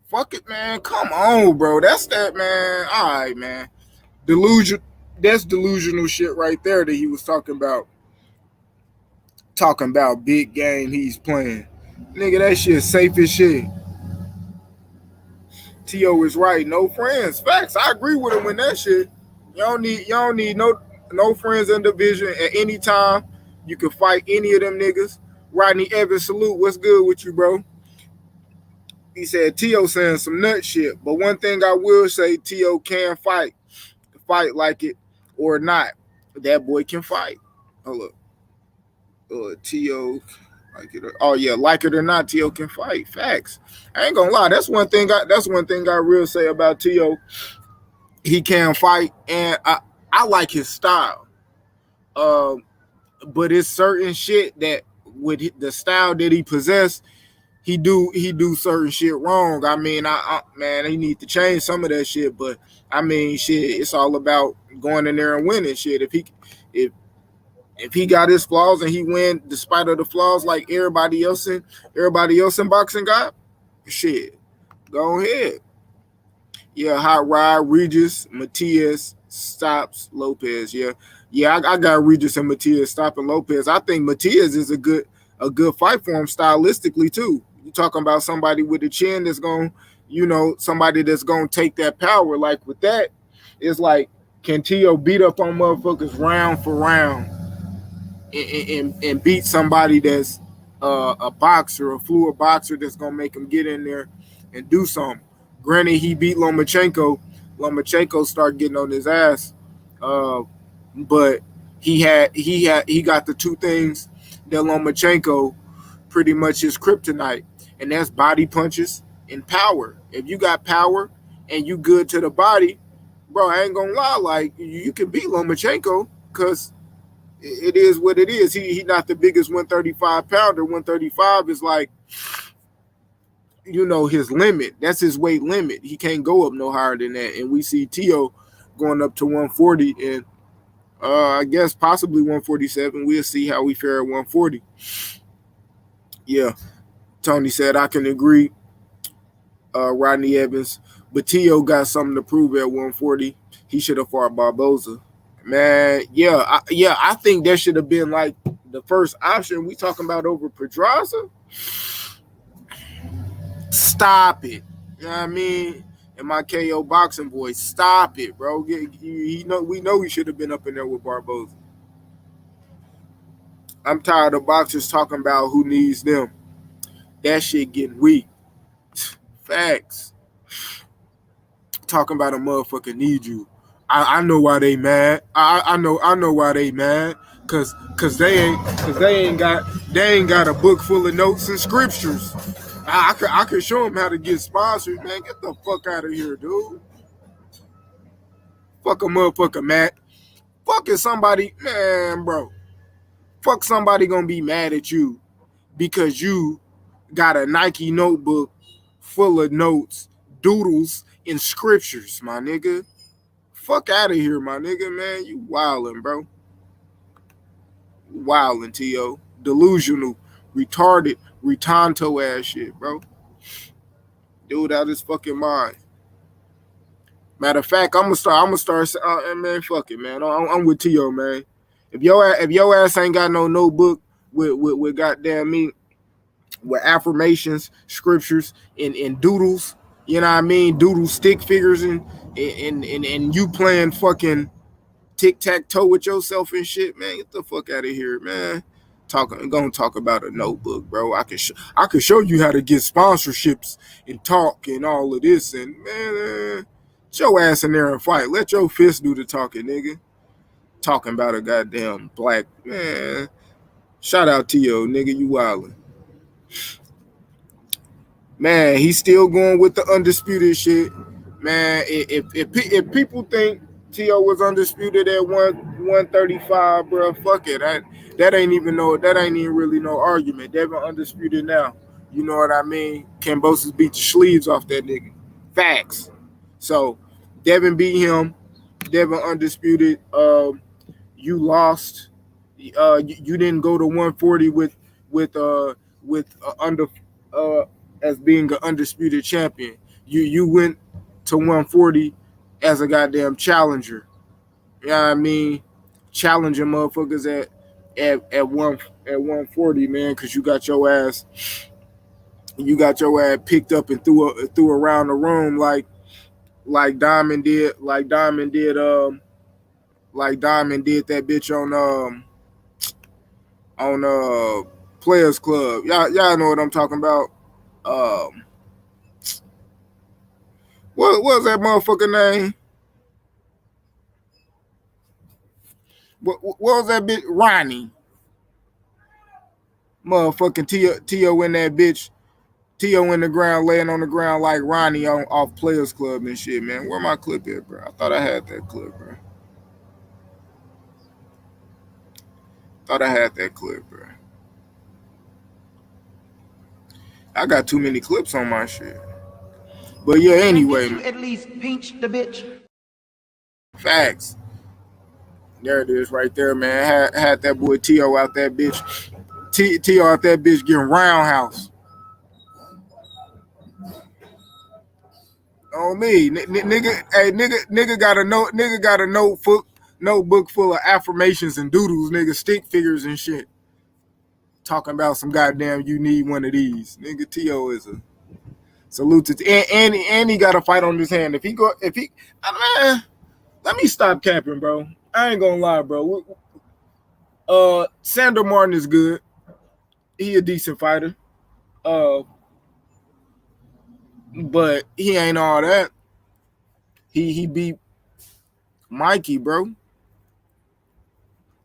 Fuck it, man. Come on, bro. That's that, man. All right, man. that's delusional shit right there that he was talking about. Talking about big game he's playing. Nigga, that shit safe as shit. T.O. is right. No friends. Facts. I agree with him in that shit. You don't need no friends in division at any time. You can fight any of them niggas. Rodney Evans, salute. What's good with you, bro? He said T.O. saying some nut shit. But one thing I will say, T.O. can fight. Fight like it or not. That boy can fight. Hold up. T.O. like it or, oh yeah, like it or not, T.O. can fight. Facts. I ain't gonna lie. That's one thing I real say about T.O. He can fight, and I like his style. But it's certain shit that with the style that he possessed, he do certain shit wrong. I mean, man, he need to change some of that shit. But I mean, shit, it's all about going in there and winning. Shit, if he got his flaws and he win despite of the flaws like everybody else in boxing got, shit, go ahead. Yeah, Hot Rod, Regis, Matias, Stops, Lopez. Yeah, I got Regis and Matias stopping Lopez. I think Matias is a good fight for him stylistically too. You talking about somebody with a chin that's going, somebody that's going to take that power. Like with that, it's like, can T.O. beat up on motherfuckers round for round and beat somebody that's a boxer, a fluid boxer that's going to make him get in there and do something. Granted, he beat Lomachenko. Lomachenko started getting on his ass. But he got the two things that Lomachenko pretty much is kryptonite, and that's body punches and power. If you got power and you good to the body, bro, I ain't gonna lie, like you can beat Lomachenko because it is what it is. He not the biggest 135 pounder. 135 is like, his limit. That's his weight limit. He can't go up no higher than that. And we see T.O. going up to 140 and I guess possibly 147. We'll see how we fare at 140. Yeah. Tony said I can agree. Rodney Evans. But T.O. got something to prove at 140. He should have fought Barboza. Man, I think that should have been like the first option. We talking about over Pedraza? Stop it. You know what I mean? And my KO boxing voice, stop it, bro. We know he should have been up in there with Barboza. I'm tired of boxers talking about who needs them. That shit getting weak. Facts. Talking about a motherfucker need you. I know why they mad. I know why they mad. Cause they ain't got a book full of notes and scriptures. I could show them how to get sponsored, man. Get the fuck out of here, dude. Fuck a motherfucker, Matt. Fucking somebody, man, bro. Fuck somebody gonna be mad at you because you got a Nike notebook full of notes, doodles, and scriptures, my nigga. Fuck out of here, my nigga, man. You wildin', bro. Wildin', T.O. Delusional, retarded, retanto ass shit, bro. Dude out his fucking mind. Matter of fact, I'm gonna start. Man, fuck it, man. I'm with T.O., man. If your ass ain't got no notebook with goddamn me, with affirmations, scriptures, and doodles, you know what I mean? Doodle stick figures and you playing fucking tic-tac-toe with yourself and shit, man. Get the fuck out of here, man. Gonna talk about a notebook, bro. I could show you how to get sponsorships and talk and all of this, and man, get your ass in there and fight. Let your fist do the talking, nigga. Talking about a goddamn black man. Shout out T.O., nigga, you wildin'. Man, he's still going with the undisputed shit. Man, if people think T.O. was undisputed at 135, bro, fuck it. That ain't even really no argument. Devin undisputed now. You know what I mean? Kambosos beat the sleeves off that nigga. Facts. So Devin beat him. Devin undisputed. You lost. You didn't go to 140 under as being an undisputed champion. You went to 140 as a goddamn challenger. You know what I mean? Challenging motherfuckers at 140, man, because you got your ass picked up and threw around the room like Diamond did that bitch on Players Club. Y'all know what I'm talking about. Um, what was that motherfucker name? What was that bitch? Ronnie. Motherfucking Tio in that bitch. Tio in the ground, laying on the ground like Ronnie off Players Club and shit, man. Where my clip at, bro? I thought I had that clip, bro. Bro. I got too many clips on my shit. But yeah, anyway. You at least pinch the bitch. Facts. There it is right there, man. Had that boy Tio out that bitch. Tio out that bitch getting roundhouse. On me. Nigga got a notebook full of affirmations and doodles, nigga, stick figures and shit. Talking about some goddamn you need one of these. Nigga, Tio is a salute to and he got a fight on his hand. Man, let me stop capping, bro. I ain't gonna lie, bro. Sandor Martin is good. He a decent fighter. But he ain't all that. He beat Mikey, bro.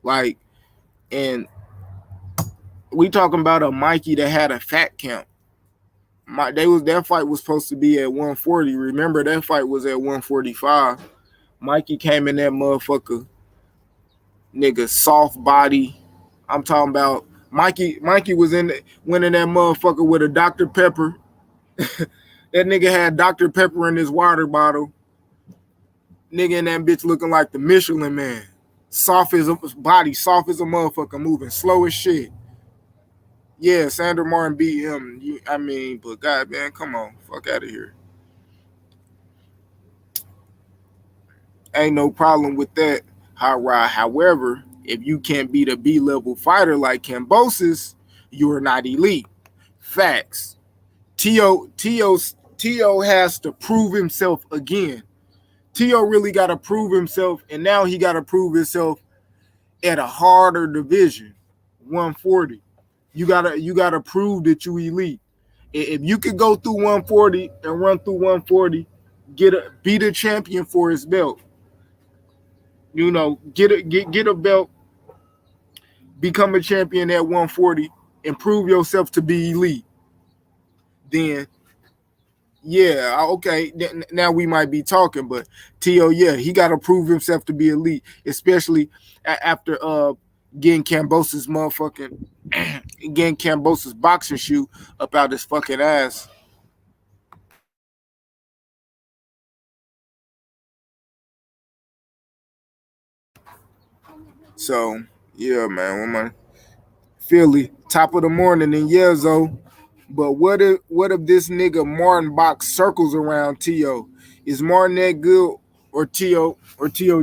Like, and we talking about a Mikey that had a fat count. That fight was supposed to be at 140. Remember, that fight was at 145. Mikey came in that motherfucker, nigga, soft body. I'm talking about Mikey was went in that motherfucker with a Dr. Pepper. That nigga had Dr. Pepper in his water bottle. Nigga in that bitch looking like the Michelin Man. Soft as a body, soft as a motherfucker, moving slow as shit. Yeah, Sandor Martin beat him. But God, man, come on. Fuck out of here. Ain't no problem with that. However, if you can't beat a B-level fighter like Kambosos, you are not elite. Facts. Tio has to prove himself again. Tio really got to prove himself, and now he got to prove himself at a harder division, 140. You gotta prove that you elite. If you could go through 140 and run through 140, be the champion for his belt. You know, get a belt, become a champion at 140, and prove yourself to be elite. Then, yeah, okay, now we might be talking. But Tio, yeah, he got to prove himself to be elite, especially after getting Kambosos boxing shoe up out his fucking ass. So yeah, man, with my Philly, top of the morning in Yezo. But what if this nigga Martin box circles around Tio? Is Martin that good, or Tio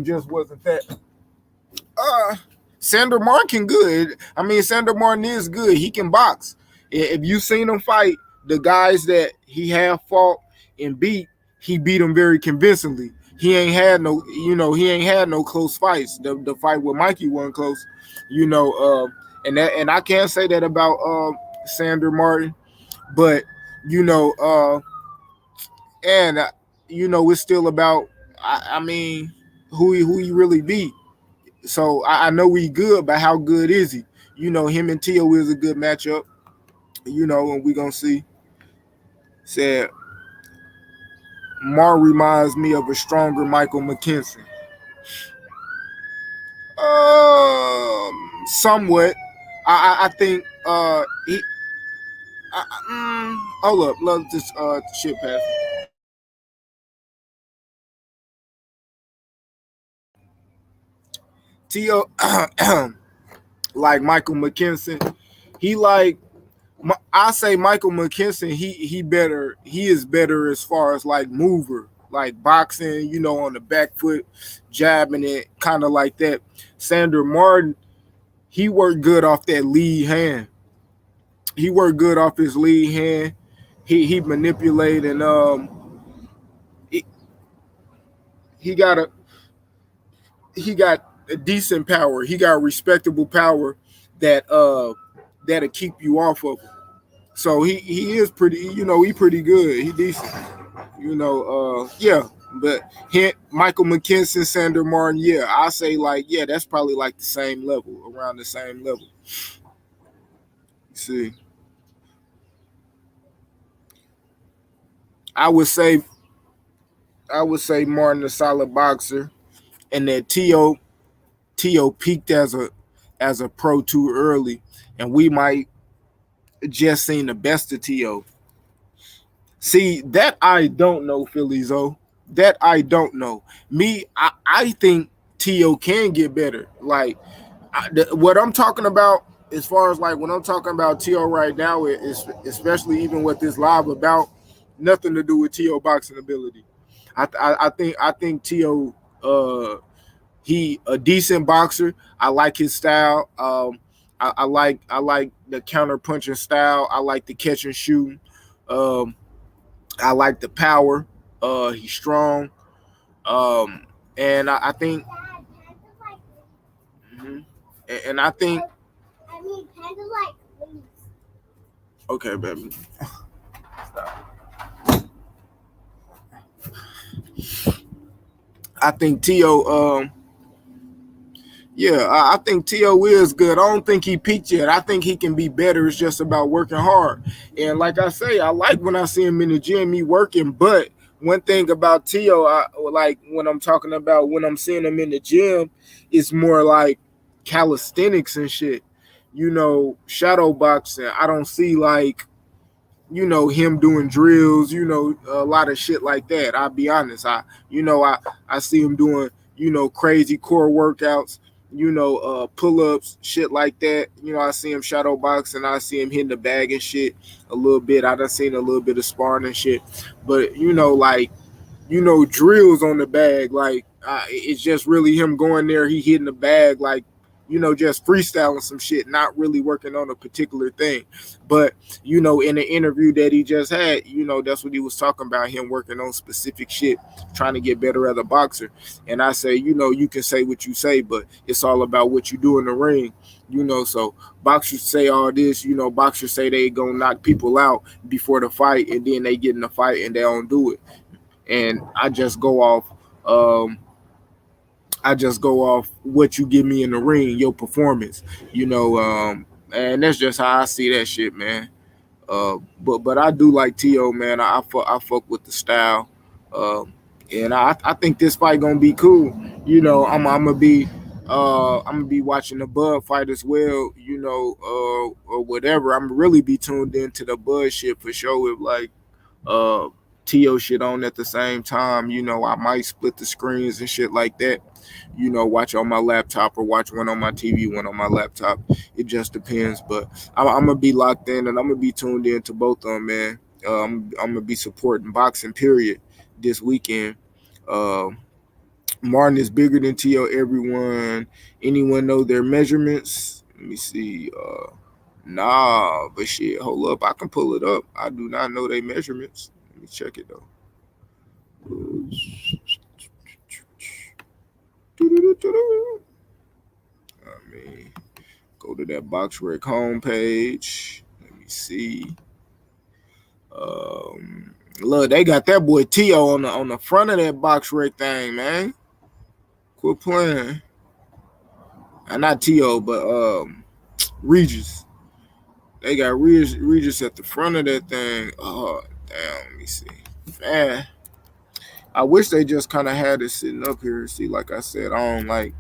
just wasn't that? Sandor Martin good. Sandor Martin is good. He can box. If you seen him fight, the guys that he have fought and beat, he beat them very convincingly. He ain't had no close fights. The fight with Mikey wasn't close, and I can't say that about Sandor Martin, but it's still about who he really beat. So I know he good, but how good is he? Him and Tio is a good matchup. And we gonna see. Said Mar reminds me of a stronger Michael McKenzie. Somewhat. I think he. Hold up, love this shit pass. Tio, like Michael McKenzie, I say Michael McKenzie. He is better as far as like mover. like boxing, you know, on the back foot, jabbing it, kind of like that. Sandor Martin, he worked good off that lead hand. He worked good off his lead hand. He manipulated and he, he got a decent power. He got respectable power that'll keep you off of him. So he is pretty, you know, he pretty good. He decent. You know, yeah. But Michael McKinson, Sandor Martin, yeah, I say like, yeah, that's probably like the same level, around the same level. You see, I would say Martin a solid boxer, and that Teo peaked as a pro too early, and we might just seen the best of Teo. See, that I don't know, Phillies. Oh, that I don't know. I think Teo can get better. Like what I'm talking about, as far as like when I'm talking about Teo right now, is especially even what this live about, nothing to do with Teo boxing ability. I think Teo he a decent boxer. I like his style. I like the counter punching style. I like the catch and shoot. Um, I like the power. He's strong. And I think, mhm. And I think, I mean, kind of like leaves. okay, baby. I think Teo, yeah, I think Teo is good. I don't think he peaked yet. I think he can be better. It's just about working hard. And like I say, I like when I see him in the gym, he working. But one thing about Teo, I like when I'm talking about when I'm seeing him in the gym, it's more like calisthenics and shit. You know, shadow boxing. I don't see like, you know, him doing drills, you know, a lot of shit like that. I'll be honest. I see him doing, you know, crazy core workouts, you know, pull-ups, shit like that. You know, I see him shadow boxing, I see him hitting the bag and shit a little bit. I done seen a little bit of sparring and shit. But, you know, like, you know, drills on the bag, like it's just really him going there, he hitting the bag, like, you know, just freestyling some shit, not really working on a particular thing. But, you know, in the interview that he just had, you know, that's what he was talking about, him working on specific shit, trying to get better as a boxer. And I say, you know, you can say what you say, but it's all about what you do in the ring. You know, so boxers say all this, you know, boxers say they gonna knock people out before the fight, and then they get in the fight and they don't do it. And I just go off what you give me in the ring, your performance, you know, and that's just how I see that shit, man. But I do like Teo, man. I fuck with the style. And I think this fight gonna be cool. You know, I'm gonna be watching the Bud fight as well, you know, or whatever. I'm really be tuned into the Bud shit for sure, with like uh Teo shit on at the same time. You know, I might split the screens and shit like that. You know, watch on my laptop or watch one on my TV, one on my laptop. It just depends. But I'm gonna be locked in and I'm gonna be tuned in to both of them, man. I'm gonna be supporting boxing period this weekend. Martin is bigger than Teo. Anyone know their measurements? Let me see. Nah, but shit, hold up. I can pull it up. I do not know their measurements. Let me check it though. I mean, go to that BoxRec homepage. Let me see. Look, they got that boy Teo on the front of that BoxRec thing, man. Quit playing. Not Teo, but Regis. They got Regis at the front of that thing. Oh, damn. Let me see. Man, I wish they just kind of had it sitting up here. See, like I said, I don't like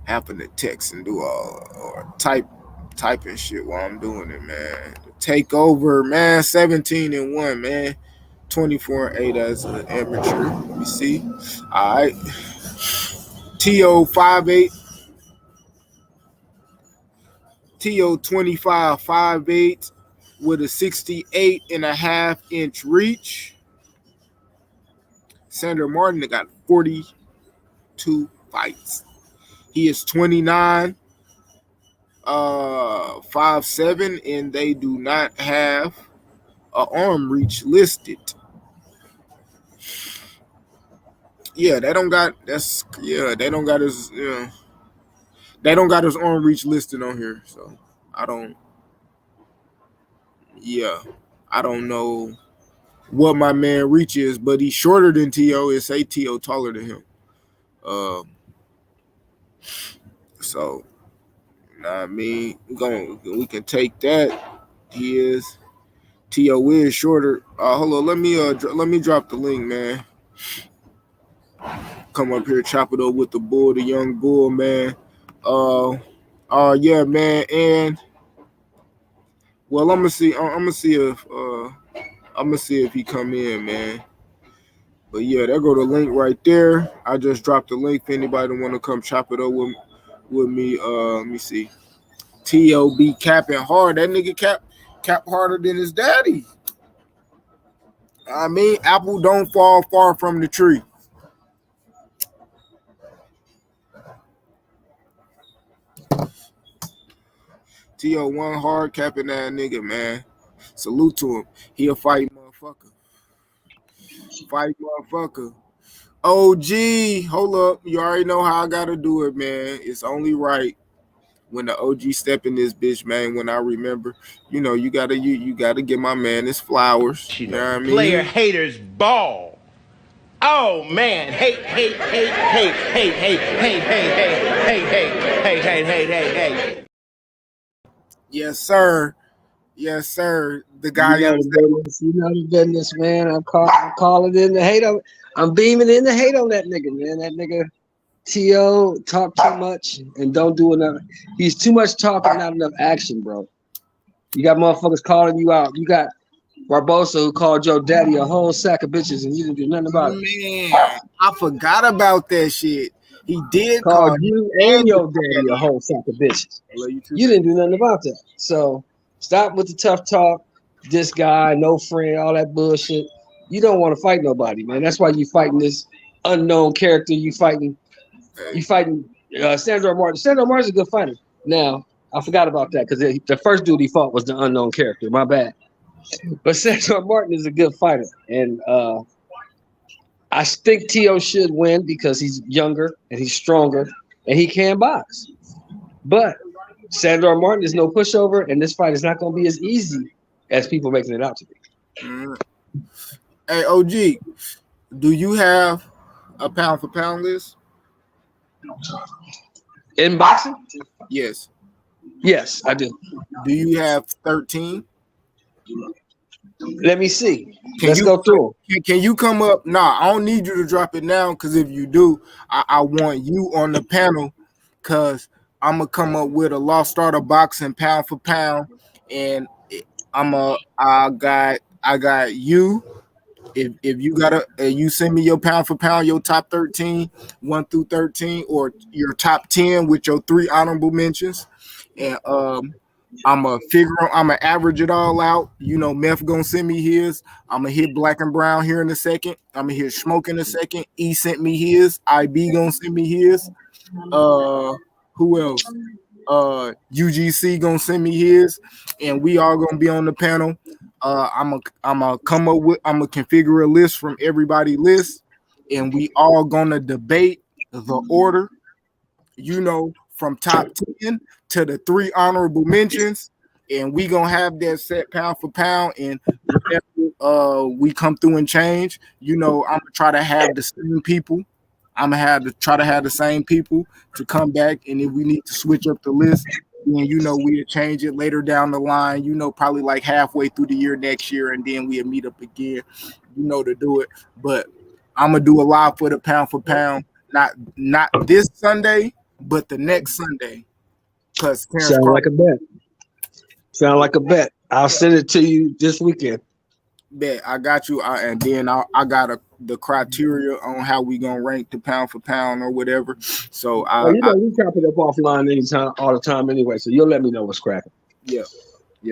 having to text and do all or typing shit while I'm doing it, man. The takeover, man. 17-1, man. 24-8 as an amateur. Let me see. All right. Teo 5'8". Teo 25, 5'8", with a 68.5-inch reach. Sandor Martin got 42 fights. He is 29, 5'7", and they do not have an arm reach listed. Yeah, they don't got they don't got his they don't got his arm reach listed on here. So I don't I don't know what my man reach is, but he's shorter than T.O. It say T.O. taller than him. So I mean, we can take that. He is T.O. is shorter. Hold on, let me drop the link, man. Come up here, chop it up with the bull, the young bull, man. Yeah, man, and well, I'm gonna see if he come in, man. But yeah, there go the link right there. I just dropped the link for anybody want to come chop it up with me. Let me see. T.O.B. capping hard. That nigga cap harder than his daddy. I mean, apple don't fall far from the tree. T.O. one hard capping that nigga, man. Salute to him. He a fight motherfucker. OG, hold up. You already know how I gotta do it, man. It's only right when the OG step in this bitch, man. When I remember, you gotta give my man his flowers. You know what I mean? Player haters ball. Oh man, hey. Yes, sir. The guy. You know the business, man. I'm calling in the hate on. I'm beaming in the hate on that nigga, man. That nigga T.O. talk too much and don't do enough. He's too much talking, not enough action, bro. You got motherfuckers calling you out. You got Barbosa who called your daddy a whole sack of bitches and you didn't do nothing about it. Man, I forgot about that shit. He did call you and your daddy a whole sack of bitches. You didn't do nothing about that. So stop with the tough talk. This guy, no friend, all that bullshit. You don't want to fight nobody, man. That's why you fighting this unknown character. You fighting Sandor Martin. Sandor Martin's a good fighter. Now, I forgot about that because the first dude he fought was the unknown character. My bad. But Sandor Martin is a good fighter. And I think T.O. should win because he's younger and he's stronger and he can box. But Sandor Martin is no pushover, and this fight is not going to be as easy as people making it out to be. Hey, OG, do you have a pound for pound list? In boxing? Yes. Yes, I do. Do you have 13? Let me see. Let's go through. Can you come up? Nah, I don't need you to drop it now because if you do, I want you on the panel because I'm gonna come up with a Lost Starter boxing pound for pound, and I got you. If you gotta you send me your pound for pound, your top 13, 1 through 13, or your top 10 with your 3 honorable mentions, and I'ma average it all out. Meth gonna send me his. I'ma hit Black and Brown here in a second. I'ma hit Smoke in a second. E sent me his. IB gonna send me his. Who else? UGC gonna send me his, and we all gonna be on the panel. I'm gonna configure a list from everybody's list, and we all gonna debate the order. From top 10 to the 3 honorable mentions, and we gonna have that set pound for pound. And whenever we come through and change, I'm gonna try to have the same people. I'm gonna try to have the same people to come back, and if we need to switch up the list, then we'll change it later down the line. Probably like halfway through the year next year, and then we'll meet up again. To do it. But I'm gonna do a live for the pound for pound, not this Sunday, but the next Sunday. Cause sound like a bet. I'll send it to you this weekend. Bet I got you, and then I got the criteria on how we gonna rank the pound for pound or whatever. So we chop it up offline anytime, all the time anyway. So you'll let me know what's cracking. Yeah,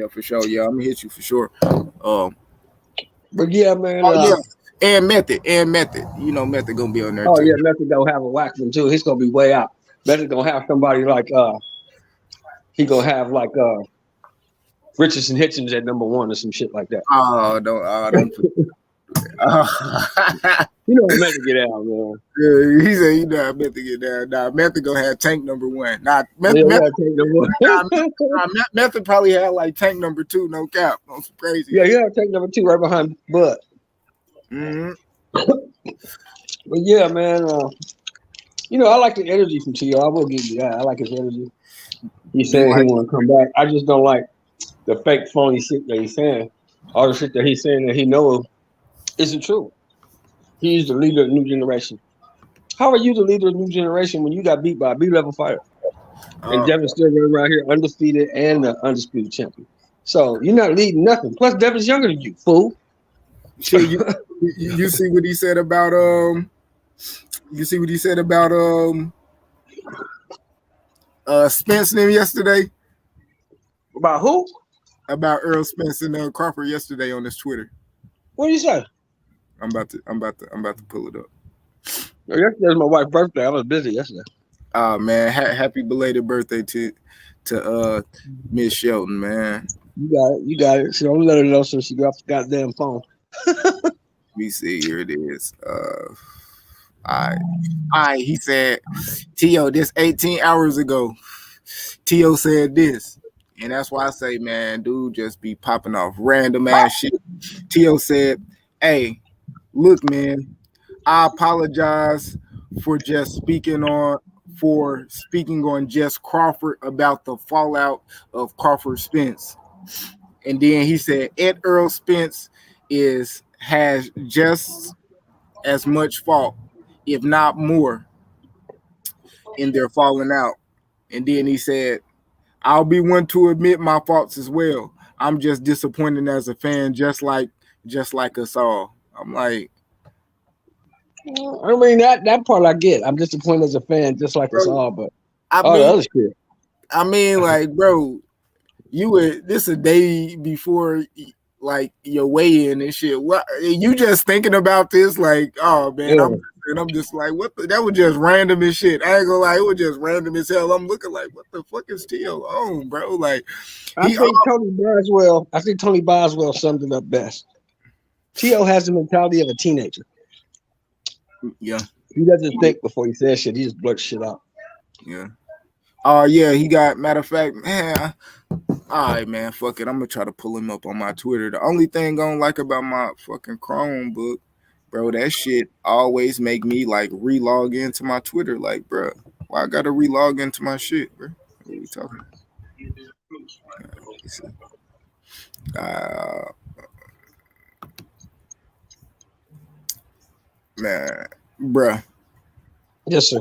for sure. Yeah, I'm gonna hit you for sure. But yeah, man. And Method. You know, Method gonna be on there Oh too. yeah, Method gonna have a whack one too. He's gonna be way out. Method gonna have somebody like he gonna have like Richards and Hitchens at number 1 or some shit like that. Don't put You know, Method get out, man. Yeah, he said, you know, I meant to get down. Nah, Method gonna have tank number 1. Nah, Method probably had like tank number 2, no cap. On some crazy. Yeah, yeah, tank number 2 right behind Bud. Mm-hmm. But yeah, man, you know, I like the energy from T.O. I will give you that. I like his energy. He's saying he want to come back. I just don't like the fake, phony shit that he's saying. All the shit that he's saying that he knows isn't true. He's the leader of the new generation. How are you the leader of the new generation when you got beat by a B-level fighter? And Devin's still running around here undefeated and the undisputed champion. So you're not leading nothing. Plus, Devin's younger than you, fool. Shit, you see what he said about Spence and him yesterday? About who? About Earl Spence and Crawford yesterday on his Twitter. What did you say? I'm about to pull it up. Yesterday was my wife's birthday. I was busy yesterday. Oh man, happy belated birthday to Miss Shelton, man. You got it. So don't let her know so she got the goddamn phone. Let me see, here it is. All right, he said, T.O., this 18 hours ago, T.O. said this. And that's why I say, man, dude just be popping off random ass shit. T.O. said, hey, look, man, I apologize for speaking on just Crawford about the fallout of Crawford Spence. And then he said Ed Earl Spence has just as much fault, if not more, in their falling out. And then he said, I'll be one to admit my faults as well. I'm just disappointed as a fan, just like us all. I'm like, I mean that part I get. I'm disappointed as a fan, just like us all. But the other shit. I mean, like, bro, this a day before like your weigh-in and shit. What you just thinking about this? Like, oh man, Yeah. I'm just like, what? That was just random as shit. I ain't gonna lie, it was just random as hell. I'm looking like, what the fuck is T.O. on, bro? Like, I think Tony Boswell summed it up best. T.O. has the mentality of a teenager. Yeah. He doesn't think before he says shit. He just blurts shit out. Yeah. Yeah, he got, matter of fact, man. All right, man, fuck it. I'm gonna try to pull him up on my Twitter. The only thing I don't like about my fucking Chromebook, bro, that shit always make me like re-log into my Twitter. Like, bro, why I gotta re-log into my shit, bro? What are we talking about? Man, bruh. Yes, sir.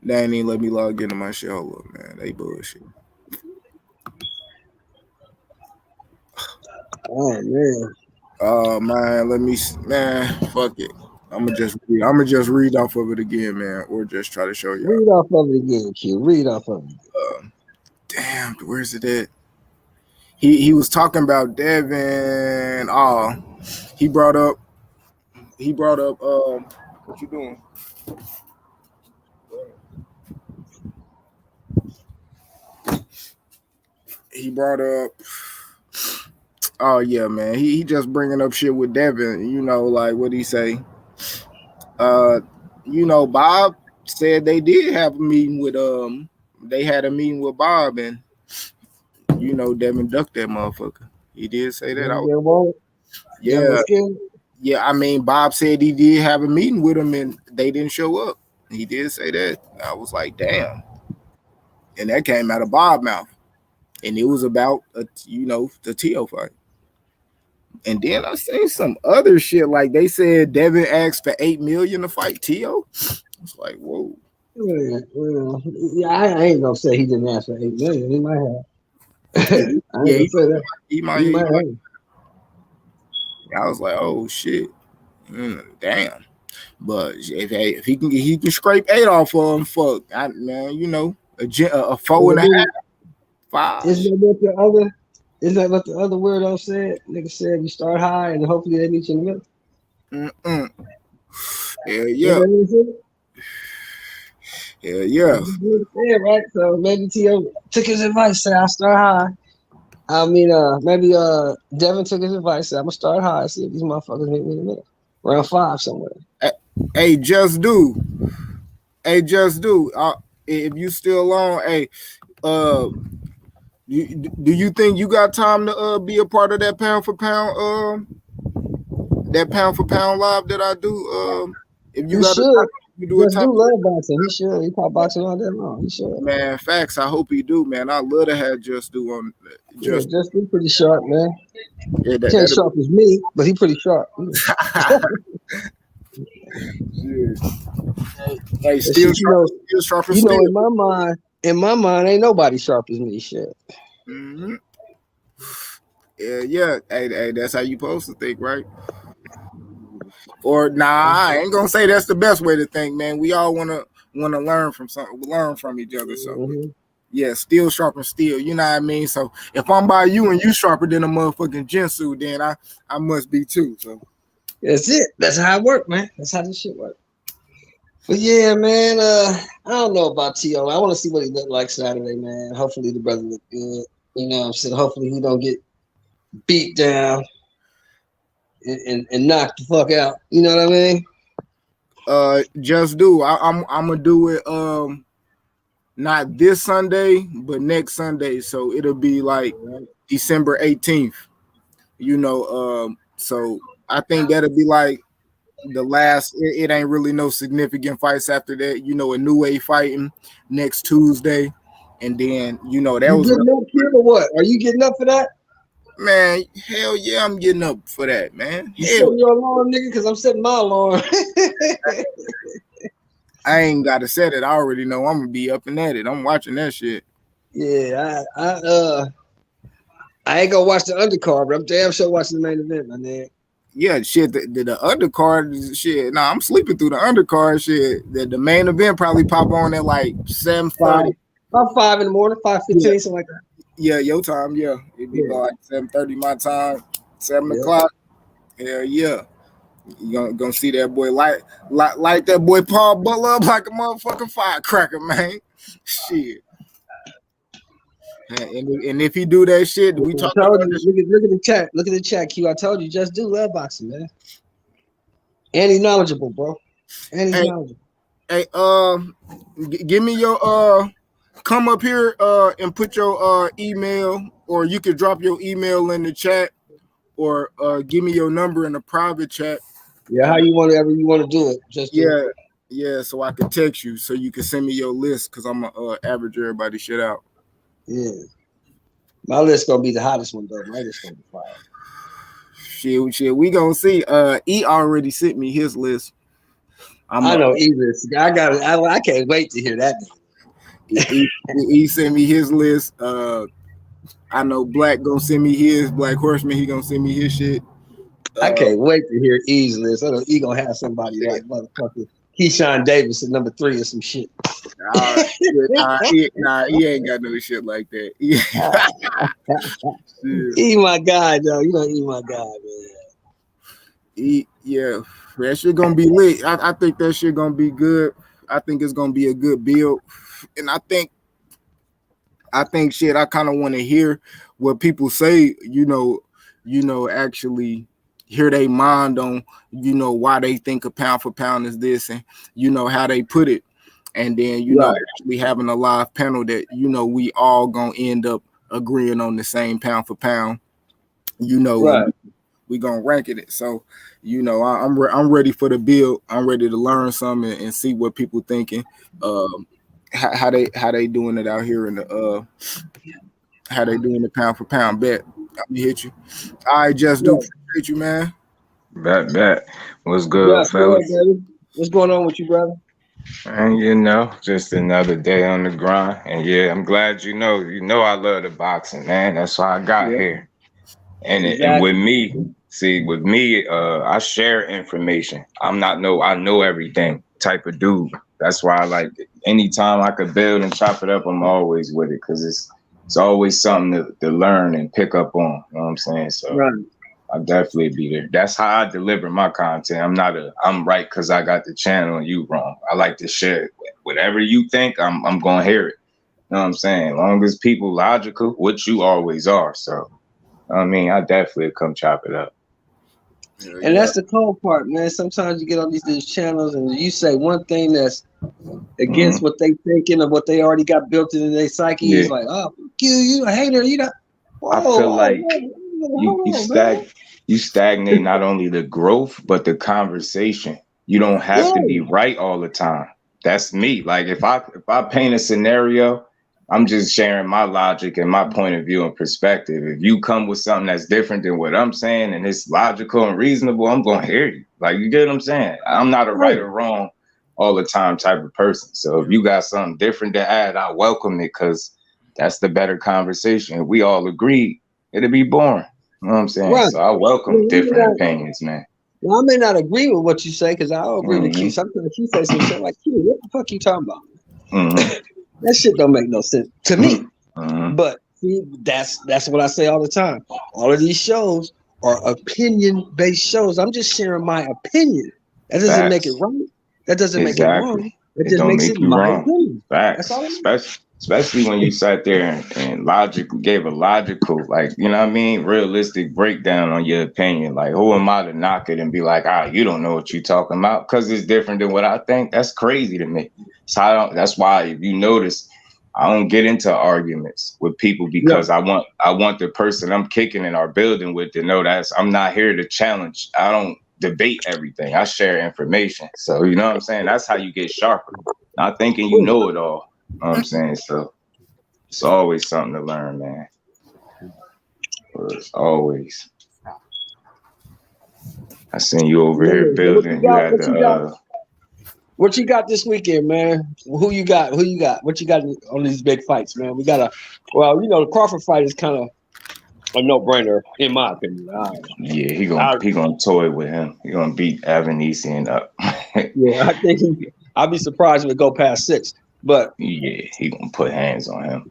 They ain't even let me log into my shit. Hold up, man. They bullshit. Oh man. Man, fuck it. I'm gonna just read off of it again, man, or just try to show you. Read off of it again, Q. Read off of it. Damn, where's it at? He was talking about Devin. He brought up what you doing? He brought up, oh yeah, man. He just bringing up shit with Devin. You know, like what he say? Bob said they did have a meeting with They had a meeting with Bob, and Devin ducked that motherfucker. He did say that. Yeah. I mean, Bob said he did have a meeting with him, and they didn't show up. He did say that. I was like, damn. And that came out of Bob's mouth. And it was about, the T.O. fight. And then I seen some other shit. Like they said Devin asked for $8 million to fight T.O. It's like, whoa. Yeah, I ain't gonna say he didn't ask for $8 million. He might have. He might have. I was like, oh shit. Damn. But if he can scrape 8 off of him, fuck. A 4.5. 5. Isn't that what the other weirdo said? Nigga said you start high and hopefully they meet you in the middle. Mm-mm. Hell You yeah. know what I'm saying? Hell yeah. Yeah, right. So maybe T.O. took his advice, said I'll start high. I mean, maybe Devin took his advice, said I'm gonna start high, see if these motherfuckers meet me in the middle. Around 5 somewhere. Hey, just do. Hey, just do. If you still on, hey, do you think you got time to be a part of that pound for pound live that I do? If you He got a should. time, you do a Just time. do love boxing. He should. He probably boxing all day long. He should. Man, facts. I hope he do, man. I love to have just do on Yeah, just. just be pretty sharp, man. Yeah, He ain't sharp as me, but he pretty sharp. Hey, But still shit, sharp, still sharp and still. in my mind, ain't nobody sharp as me. Shit. Mm-hmm. Yeah. Hey, that's how you supposed to think, right? Or nah, I ain't gonna say that's the best way to think, man. We all wanna learn from something, learn from each other. So Mm-hmm. yeah, steel sharpen steel. You know what I mean? So if I'm by you and you sharper than a motherfucking Jinsu, then I must be too. So That's it. That's how it work, man. That's how this shit work. But yeah, man. I don't know about T.O. I want to see what he look like Saturday, man. Hopefully the brother look good. You know what I'm saying? Hopefully he don't get beat down and knocked the fuck out. You know what I mean? just do. I'm gonna do it. Not this Sunday, but next Sunday. So it'll be like December 18th. You know, so I think that'll be like the last. It ain't really no significant fights after that. You know, a new way fighting next Tuesday, and then that You was getting up, kid, or what? Are you getting up for that? man. Hell yeah, I'm getting up for that, man. You Hell, setting your alarm, nigga? Because I'm setting my alarm. I ain't gotta set it. I already know I'm gonna be up and at it. I'm watching that shit. Yeah, I ain't gonna watch the undercard, but I'm damn sure watching the main event, my nigga. Yeah, shit. The undercard shit. Nah, I'm sleeping through the undercard shit. The main event probably pop on at like 7:30. About 5 in the morning, 5:15, something like that. Yeah, your time. Yeah, it'd be about like 7:30 my time, 7 o'clock. Hell yeah, you gonna see that boy like that boy Paul Butler up like a motherfucking firecracker, man. Shit. And if he do that shit, we I talked told about you, this. look at the chat. Look at the chat, Q. I told you, just do love boxing, man. And he's knowledgeable, bro. And he's knowledgeable. Hey, give me your come up here and put your email, or you could drop your email in the chat, or give me your number in the private chat. Yeah, how you want to do it. Just do it. Yeah, so I can text you so you can send me your list, because I'm gonna average everybody shit out. Yeah. My list gonna be the hottest one though. My list gonna be fire. Shit, we gonna see. E already sent me his list. I know E list. I got it. I can't wait to hear that. He sent me his list. I know Black gonna send me his. Black Horseman, he gonna send me his shit. I can't wait to hear E's list. I know E gonna have somebody like motherfucker Keyshawn Davis at number 3 or some shit. He ain't got no shit like that. E my guy though. You know E my guy, man. Yeah, that shit gonna be lit. I think that shit gonna be good. I think it's gonna be a good build, and I think shit. I kind of want to hear what people say. Actually hear they mind on why they think a pound for pound is this, and how they put it, and then actually having a live panel that we all gonna end up agreeing on the same pound for pound. Right. We gonna rank it. So, I'm ready for the build. I'm ready to learn something and see what people thinking. How they doing it out here in the how they doing the pound for pound bet. Let me hit you. I just do appreciate you, man. Bet. What's good, fellas? What's going on with you, brother? And just another day on the grind. And yeah, I'm glad you know I love the boxing, man. That's why I got here. And with me, I share information. I know everything type of dude. That's why I like it. Anytime I could build and chop it up, I'm always with it, because it's always something to learn and pick up on. You know what I'm saying? So right. I'll definitely be there. That's how I deliver my content. I'm right because I got the channel and you wrong. I like to share it. Whatever you think, I'm gonna hear it. You know what I'm saying? As long as people logical, which you always are. So I mean, I definitely come chop it up. And that's the cold part, man. Sometimes you get on these channels and you say one thing that's against what they thinking of what they already got built into their psyche. It's like, oh, you a hater, you know. I feel like you stagnate not only the growth but the conversation. You don't have to be right all the time. That's me. Like if I paint a scenario, I'm just sharing my logic and my point of view and perspective. If you come with something that's different than what I'm saying and it's logical and reasonable, I'm gonna hear you. Like, you get what I'm saying? I'm not a right or wrong all the time type of person. So if you got something different to add, I welcome it because that's the better conversation. If we all agree, it'll be boring. You know what I'm saying? Right. So I welcome different opinions, man. Well, I may not agree with what you say because I don't agree with Q. Sometimes she says some shit like, Q, what the fuck you talking about? That shit don't make no sense to me. But see, that's what I say all the time. All of these shows are opinion-based shows. I'm just sharing my opinion. That doesn't make it right. That doesn't make it wrong. It just makes it my opinion. Facts. Especially when you sat there and gave a logical, like, you know what I mean, realistic breakdown on your opinion. Like, who am I to knock it and be like, you don't know what you're talking about because it's different than what I think? That's crazy to me. So that's why, if you notice, I don't get into arguments with people because I want the person I'm kicking in our building with to know that I'm not here to challenge. I don't debate everything. I share information. So, you know what I'm saying? That's how you get sharper. Not thinking you know it all. You know what I'm saying? So it's always something to learn, man. It's always. I seen you over here building. What you got this weekend, man? Who you got? What you got on these big fights, man? The Crawford fight is kind of a no-brainer, in my opinion. Yeah, he gonna toy with him. He gonna beat Avanesian up. Yeah, I think I'd be surprised if it go past 6. But yeah, he gonna put hands on him.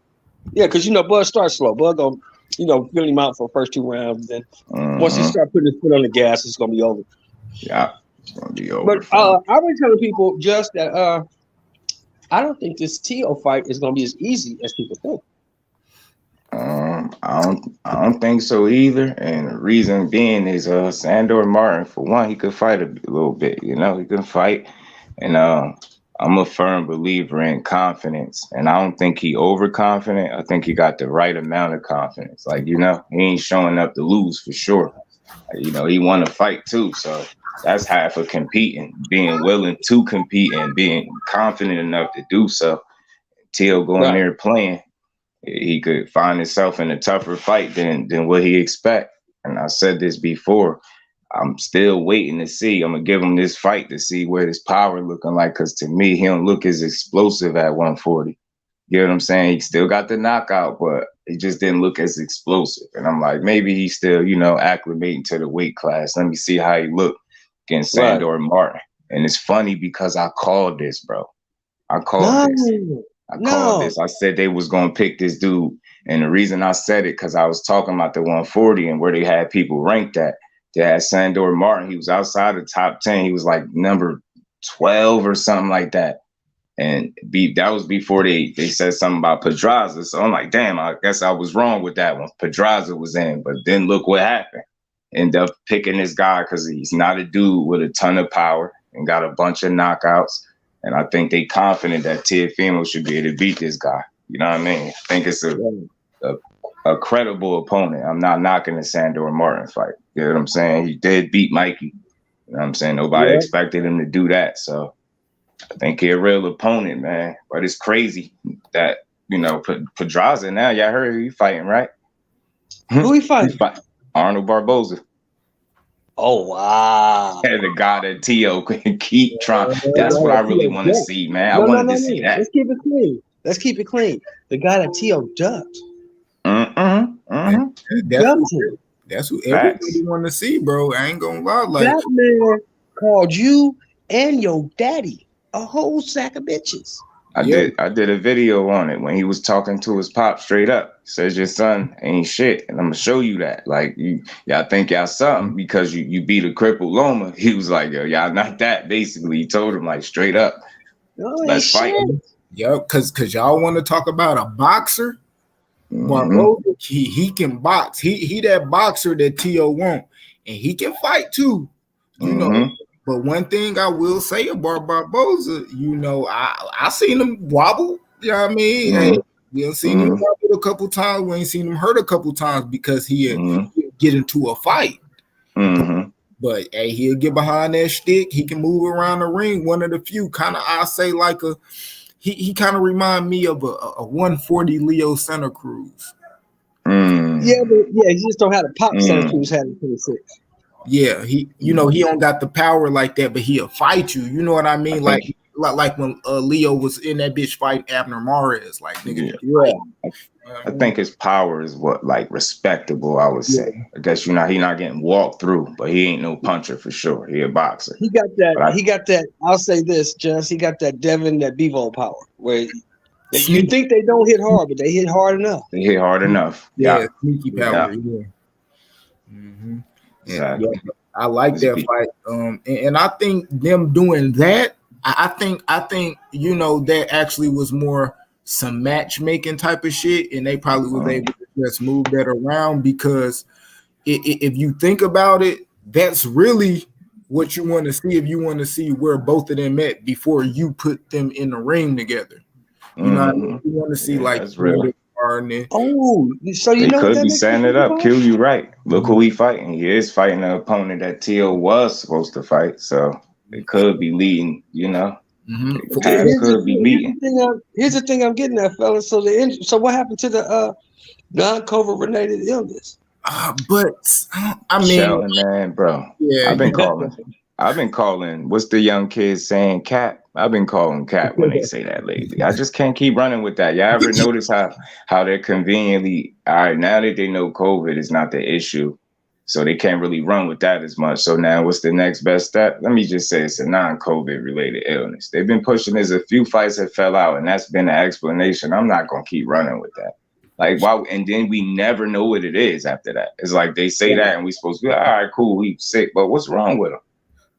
Yeah, because Bud starts slow. Bud gonna fill him out for the first 2 rounds. Then once he start putting his foot on the gas, it's gonna be over. Yeah, it's gonna be over. But I've been telling people just that I don't think this Teo fight is gonna be as easy as people think. I don't think so either. And the reason being is Sandor Martin, for one, he could fight a little bit. He can fight, and I'm a firm believer in confidence, and I don't think he overconfident. I think he got the right amount of confidence. Like, he ain't showing up to lose for sure. He want to fight too, so that's half of competing, being willing to compete and being confident enough to do so. Teo going there playing, he could find himself in a tougher fight than what he expect. And I said this before. I'm still waiting to see. I'm gonna give him this fight to see what his power looking like. Because to me, he don't look as explosive at 140. You know what I'm saying? He still got the knockout, but he just didn't look as explosive. And I'm like, maybe he's still, acclimating to the weight class. Let me see how he look against Sandor Martin. And it's funny because I called this, bro. I called this. I said they was gonna pick this dude, and the reason I said it because I was talking about the 140 and where they had people ranked at. They had Sandor Martin. He was outside the top 10. He was like number 12 or something like that. And that was before they said something about Pedraza. So I'm like, damn, I guess I was wrong with that one. Pedraza was in, but then look what happened. End up picking this guy because he's not a dude with a ton of power and got a bunch of knockouts. And I think they confident that Teofimo should be able to beat this guy. You know what I mean? I think it's a credible opponent. I'm not knocking the Sandor Martin fight. You know what I'm saying? He did beat Mikey. You know what I'm saying? Nobody expected him to do that. So I think he's a real opponent, man. But it's crazy that, Pedraza now, y'all heard he fighting, right? Who he fighting? Arnold Barboza. Oh, wow. And the guy that Teo can keep trying. That's what I really want to see, man. I wanted to see that. Let's keep it clean. The guy that Teo ducked. That's who everybody want to see, bro. I ain't gonna lie. Like, that man called you and your daddy a whole sack of bitches. I did a video on it when he was talking to his pop straight up. Says your son ain't shit, and I'm gonna show you that. Like y'all think y'all something because you beat a crippled Loma. He was like, yo, y'all not that. Basically, he told him like straight up, let's fight. Yo, cause y'all want to talk about a boxer. Barboza, he can box. He that boxer that Tio want, and he can fight too. You know. But one thing I will say about Barboza, you know, I seen him wobble. You know what I mean? Hey, we have seen him wobble a couple times. We ain't seen him hurt a couple times because he'd get into a fight. But hey, he'll get behind that stick. He can move around the ring. One of the few kind of, I say, like he kind of remind me of a 140 Leo Santa Cruz. Yeah, he just don't have the pop Santa Cruz had in 26. Yeah, he don't got the power like that, but he'll fight you. You know what I mean? Like when Leo was in that bitch fight Abner Mares, like nigga. I think his power is what like respectable. I would say. I guess he not getting walked through, but he ain't no puncher for sure. He a boxer. He got that. I'll say this, Just he got that Devin, that Bevo power where you think they don't hit hard, but they hit hard enough. They hit hard enough. Yeah, sneaky power. Yeah, I like that fight. And I think them doing that, I think you know that actually was more some matchmaking type of shit, and they probably was able to just move that around because if you think about it, that's really what you want to see if you want to see where both of them met before you put them in the ring together. You know what I mean? You want to see like that's real. So you know could be setting it up. Kill you right. Look who he fighting. He is fighting an opponent that Tio was supposed to fight, so it could be leading. You know, could be leading. Here's the thing I'm getting at, fellas. So what happened to the non-COVID related illness? But I mean, Sheldon, man, bro. Yeah, I've been calling. What's the young kids saying? Cap. I've been calling Cap when they say that lately. I just can't keep running with that. Y'all ever notice how they're conveniently all right now that they know COVID is not the issue, so they can't really run with that as much. So now, what's the next best step? Let me just say it's a non-COVID related illness. They've been pushing. There's a few fights that fell out, and that's been the explanation. I'm not gonna keep running with that. Like, why? And then we never know what it is after that. It's like they say that, and we supposed to be all right, cool, he's sick, but what's wrong with him?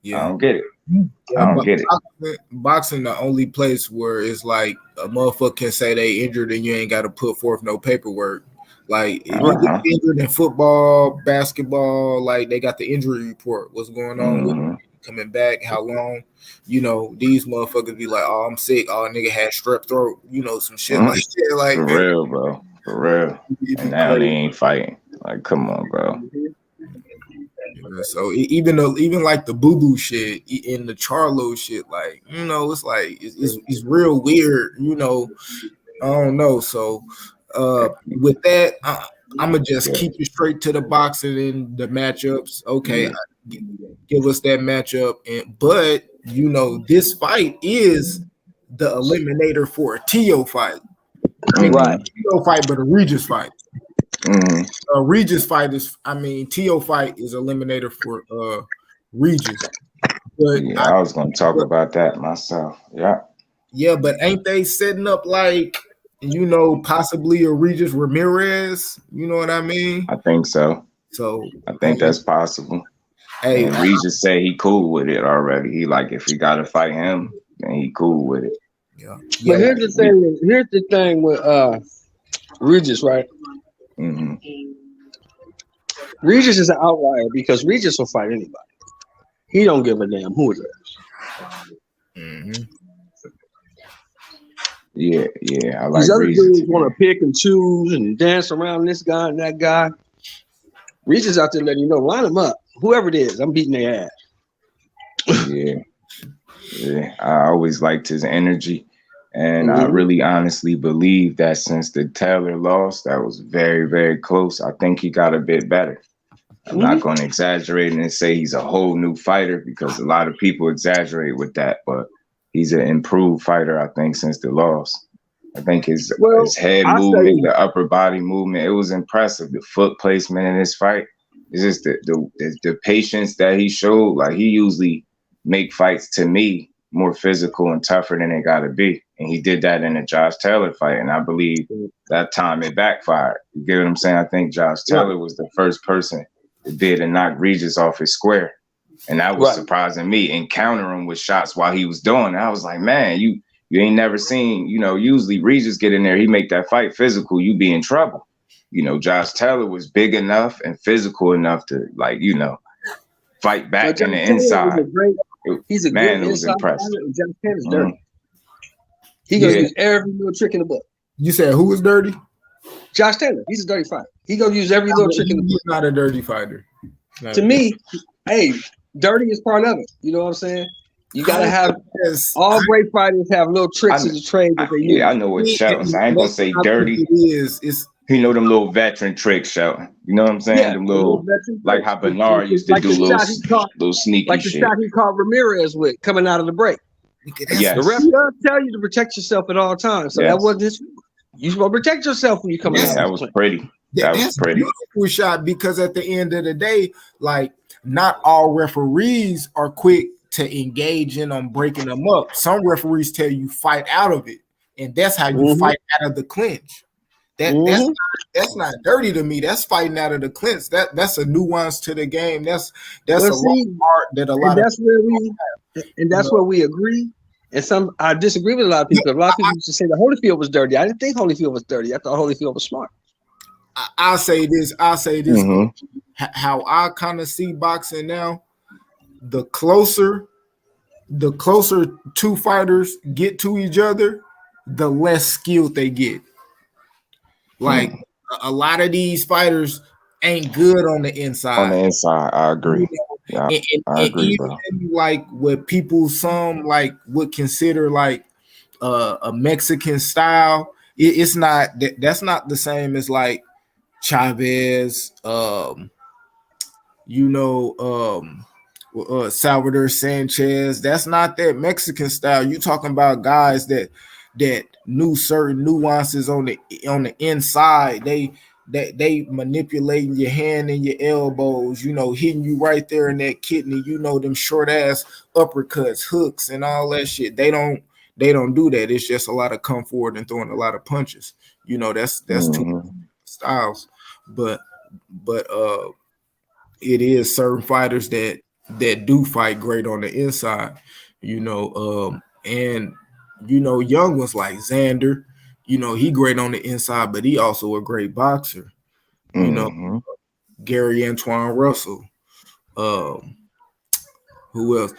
I don't get it. I don't get it. Boxing the only place where it's like a motherfucker can say they injured and you ain't got to put forth no paperwork. Like if you get injured in football, basketball, like they got the injury report. What's going on with coming back? How long? You know, these motherfuckers be like, "Oh, I'm sick. Oh, nigga had strep throat." You know, some shit like that. Like for real, bro. For real. And now they ain't fighting. Like, come on, bro. So even like the boo boo shit in the Charlo shit, like you know, it's like it's real weird, you know. I don't know. So with that, I'm gonna just keep it straight to the boxing and the matchups. Okay, give us that matchup, but you know, this fight is the eliminator for a Tio fight, right? Tio fight, but a Regis fight. Regis fight is, Tio fight is eliminator for Regis. But I was gonna talk about that myself. Yeah, but ain't they setting up like, you know, possibly a Regis Ramirez? You know what I mean? I think so. So I think that's possible. Hey, and Regis say he cool with it already. He like if he gotta fight him, then he cool with it. Yeah. But here's the thing with Regis, right? Regis is an outlier because Regis will fight anybody. He don't give a damn who it is. Yeah. I like these other Regis. dudes want to pick and choose and dance around this guy and that guy. Regis out there letting you know, line them up. Whoever it is, I'm beating their ass. Yeah. I always liked his energy. And I really honestly believe that since the Taylor loss, that was very, very close. I think he got a bit better. I'm not going to exaggerate and say he's a whole new fighter because a lot of people exaggerate with that, but he's an improved fighter, I think, since the loss. I think his head movement, the upper body movement, it was impressive. The foot placement in this fight, it's just the patience that he showed. Like he usually make fights to me more physical and tougher than they got to be. And he did that in the Josh Taylor fight. And I believe that time it backfired. You get what I'm saying? I think Josh Taylor was the first person that did and knock Regis off his square. And that was surprising me. And counter him with shots while he was doing it. I was like, man, you ain't never seen, usually Regis get in there, he make that fight physical, you be in trouble. Josh Taylor was big enough and physical enough to, fight back in the inside. He's a great inside fighter, and Josh Taylor's dirty. He gonna use every little trick in the book. You said who was dirty? Josh Taylor. He's a dirty fighter. He gonna use every little trick in the book. He's not a dirty fighter. To me, hey, dirty is part of it. You know what I'm saying? You gotta have all great fighters have little tricks in the trade that they use. Yeah, I know what Shelton's. I ain't gonna say dirty. He know them little veteran tricks, Shelton. You know what I'm saying? Them little like how Bernard used to do little sneaky like the shit. shot he caught Ramirez with coming out of the break. Yes. The ref does tell you to protect yourself at all times. So that wasn't his. You supposed to protect yourself when you come out. That was pretty. That was pretty. Beautiful shot, because at the end of the day, like, not all referees are quick to engage in on breaking them up. Some referees tell you fight out of it, and that's how you fight out of the clinch. That's not dirty to me. That's fighting out of the clinch. That's a nuance to the game. That's a lot of art that a lot that's where we agree. And I disagree with a lot of people. A lot of people used to say that Holyfield was dirty. I didn't think Holyfield was dirty. I thought Holyfield was smart. I'll say this. How I kind of see boxing now, the closer two fighters get to each other, the less skilled they get. Like a lot of these fighters ain't good on the inside. On the inside, I agree. Yeah, I agree, bro. Like what people would consider like a Mexican style, it's not. That's not the same as like Chavez, Salvador Sanchez. That's not that Mexican style. You talking about guys that knew certain nuances on the inside. They manipulating your hand and your elbows, hitting you right there in that kidney, them short ass uppercuts, hooks, and all that shit. They don't do that. It's just a lot of come forward and throwing a lot of punches. That's two styles. But it is certain fighters that do fight great on the inside, and young ones like Xander, he great on the inside, but he also a great boxer. Gary Antoine Russell, who else?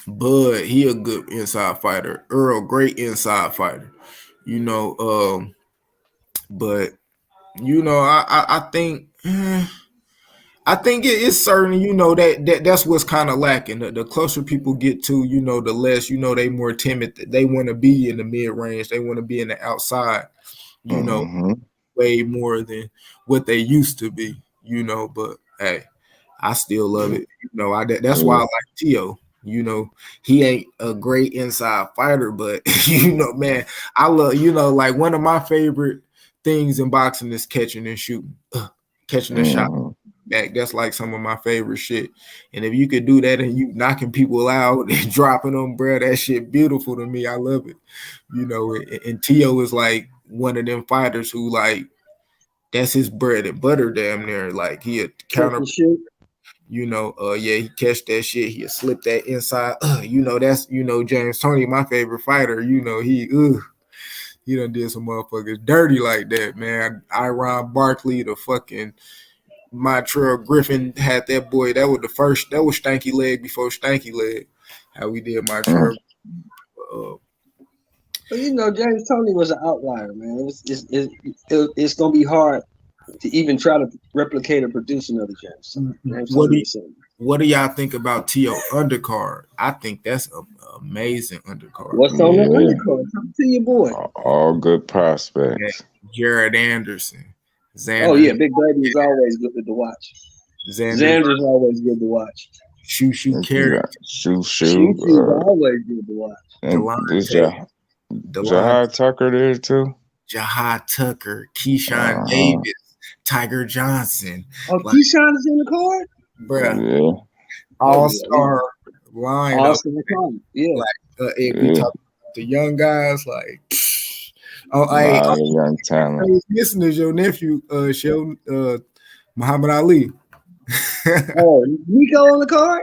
Bud, he a good inside fighter. Earl, great inside fighter. But I think it is certain, that's what's kind of lacking. The closer people get to, the less, they more timid. They want to be in the mid range. They want to be in the outside, way more than what they used to be, But hey, I still love it. That's why I like Teo. He ain't a great inside fighter, but man, I love, like one of my favorite things in boxing is catching and shooting, catching a shot back. That's like some of my favorite shit. And if you could do that and you knocking people out and dropping them, bro, that shit beautiful to me. I love it. And Teo is like one of them fighters who like that's his bread and butter damn near. Like he a counter shit. He catch that shit, he'll slip that inside. That's James Toney, my favorite fighter. He done did some motherfuckers dirty like that, man. Iron Barkley, the fucking Montreal Griffin had that boy. That was Stanky Leg before Stanky Leg. How we did Montreal. James Toney was an outlier, man. It's gonna be hard to even try to replicate or produce another James. What do y'all think about Teo undercard? I think that's an amazing undercard. What's on the undercard? Talk to your boy. All good prospects. Jared Anderson. Xander. Oh yeah, Big Baby is always good to watch. Xander's always good to watch. Shoe carry. Shoe. Always good to watch. Jahad Tucker there too. Jahad Tucker, Keyshawn Davis, Tiger Johnson. Oh, Keyshawn is in the card? Bruh. Yeah. All-star line. All-star line. Yeah. If we talk the young guys, like, oh, A lot of young talent. Missing is your nephew, Muhammad Ali. Oh, Nico on the card?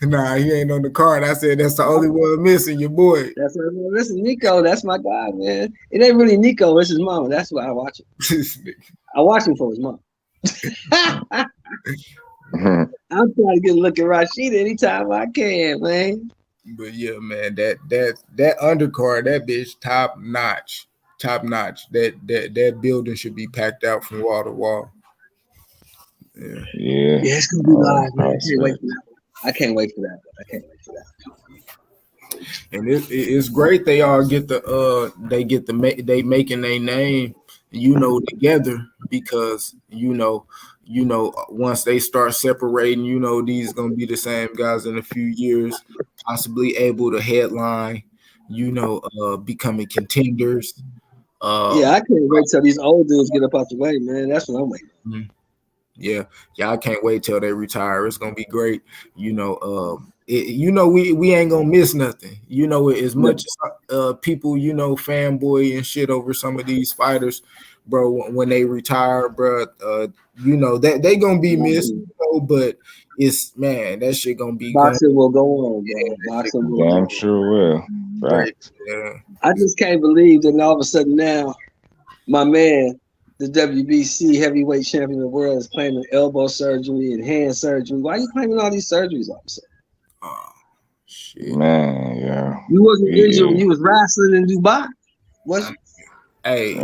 Nah, he ain't on the card. I said that's the only one missing, your boy. That's what, listen, Nico, that's my guy, man. It ain't really Nico, it's his mom. That's why I watch it. I watch him for his mom. I'm trying to get a look at Rashid anytime I can, man. But yeah, man, that undercard, that bitch top notch. That building should be packed out from wall to wall. Yeah, it's gonna be live, man. I can't wait for that. And it's great they all get they making their name, together, because once they start separating, these gonna be the same guys in a few years, possibly able to headline, becoming contenders. I can't wait till these old dudes get up out the way, man. That's what I'm waiting for. Yeah, I can't wait till they retire. It's gonna be great. We ain't gonna miss nothing. As much as people, fanboy and shit over some of these fighters, bro. When they retire, bro, that they gonna be missed. But that shit gonna be. Boxing will go on, bro. Boxing will. Damn sure will. Right. Yeah. I just can't believe that all of a sudden now, my man, the WBC heavyweight champion of the world, is claiming elbow surgery and hand surgery. Why are you claiming all these surgeries all of a sudden? Oh, shit. Man, yeah. You wasn't injured when you was wrestling in Dubai, was you? Hey,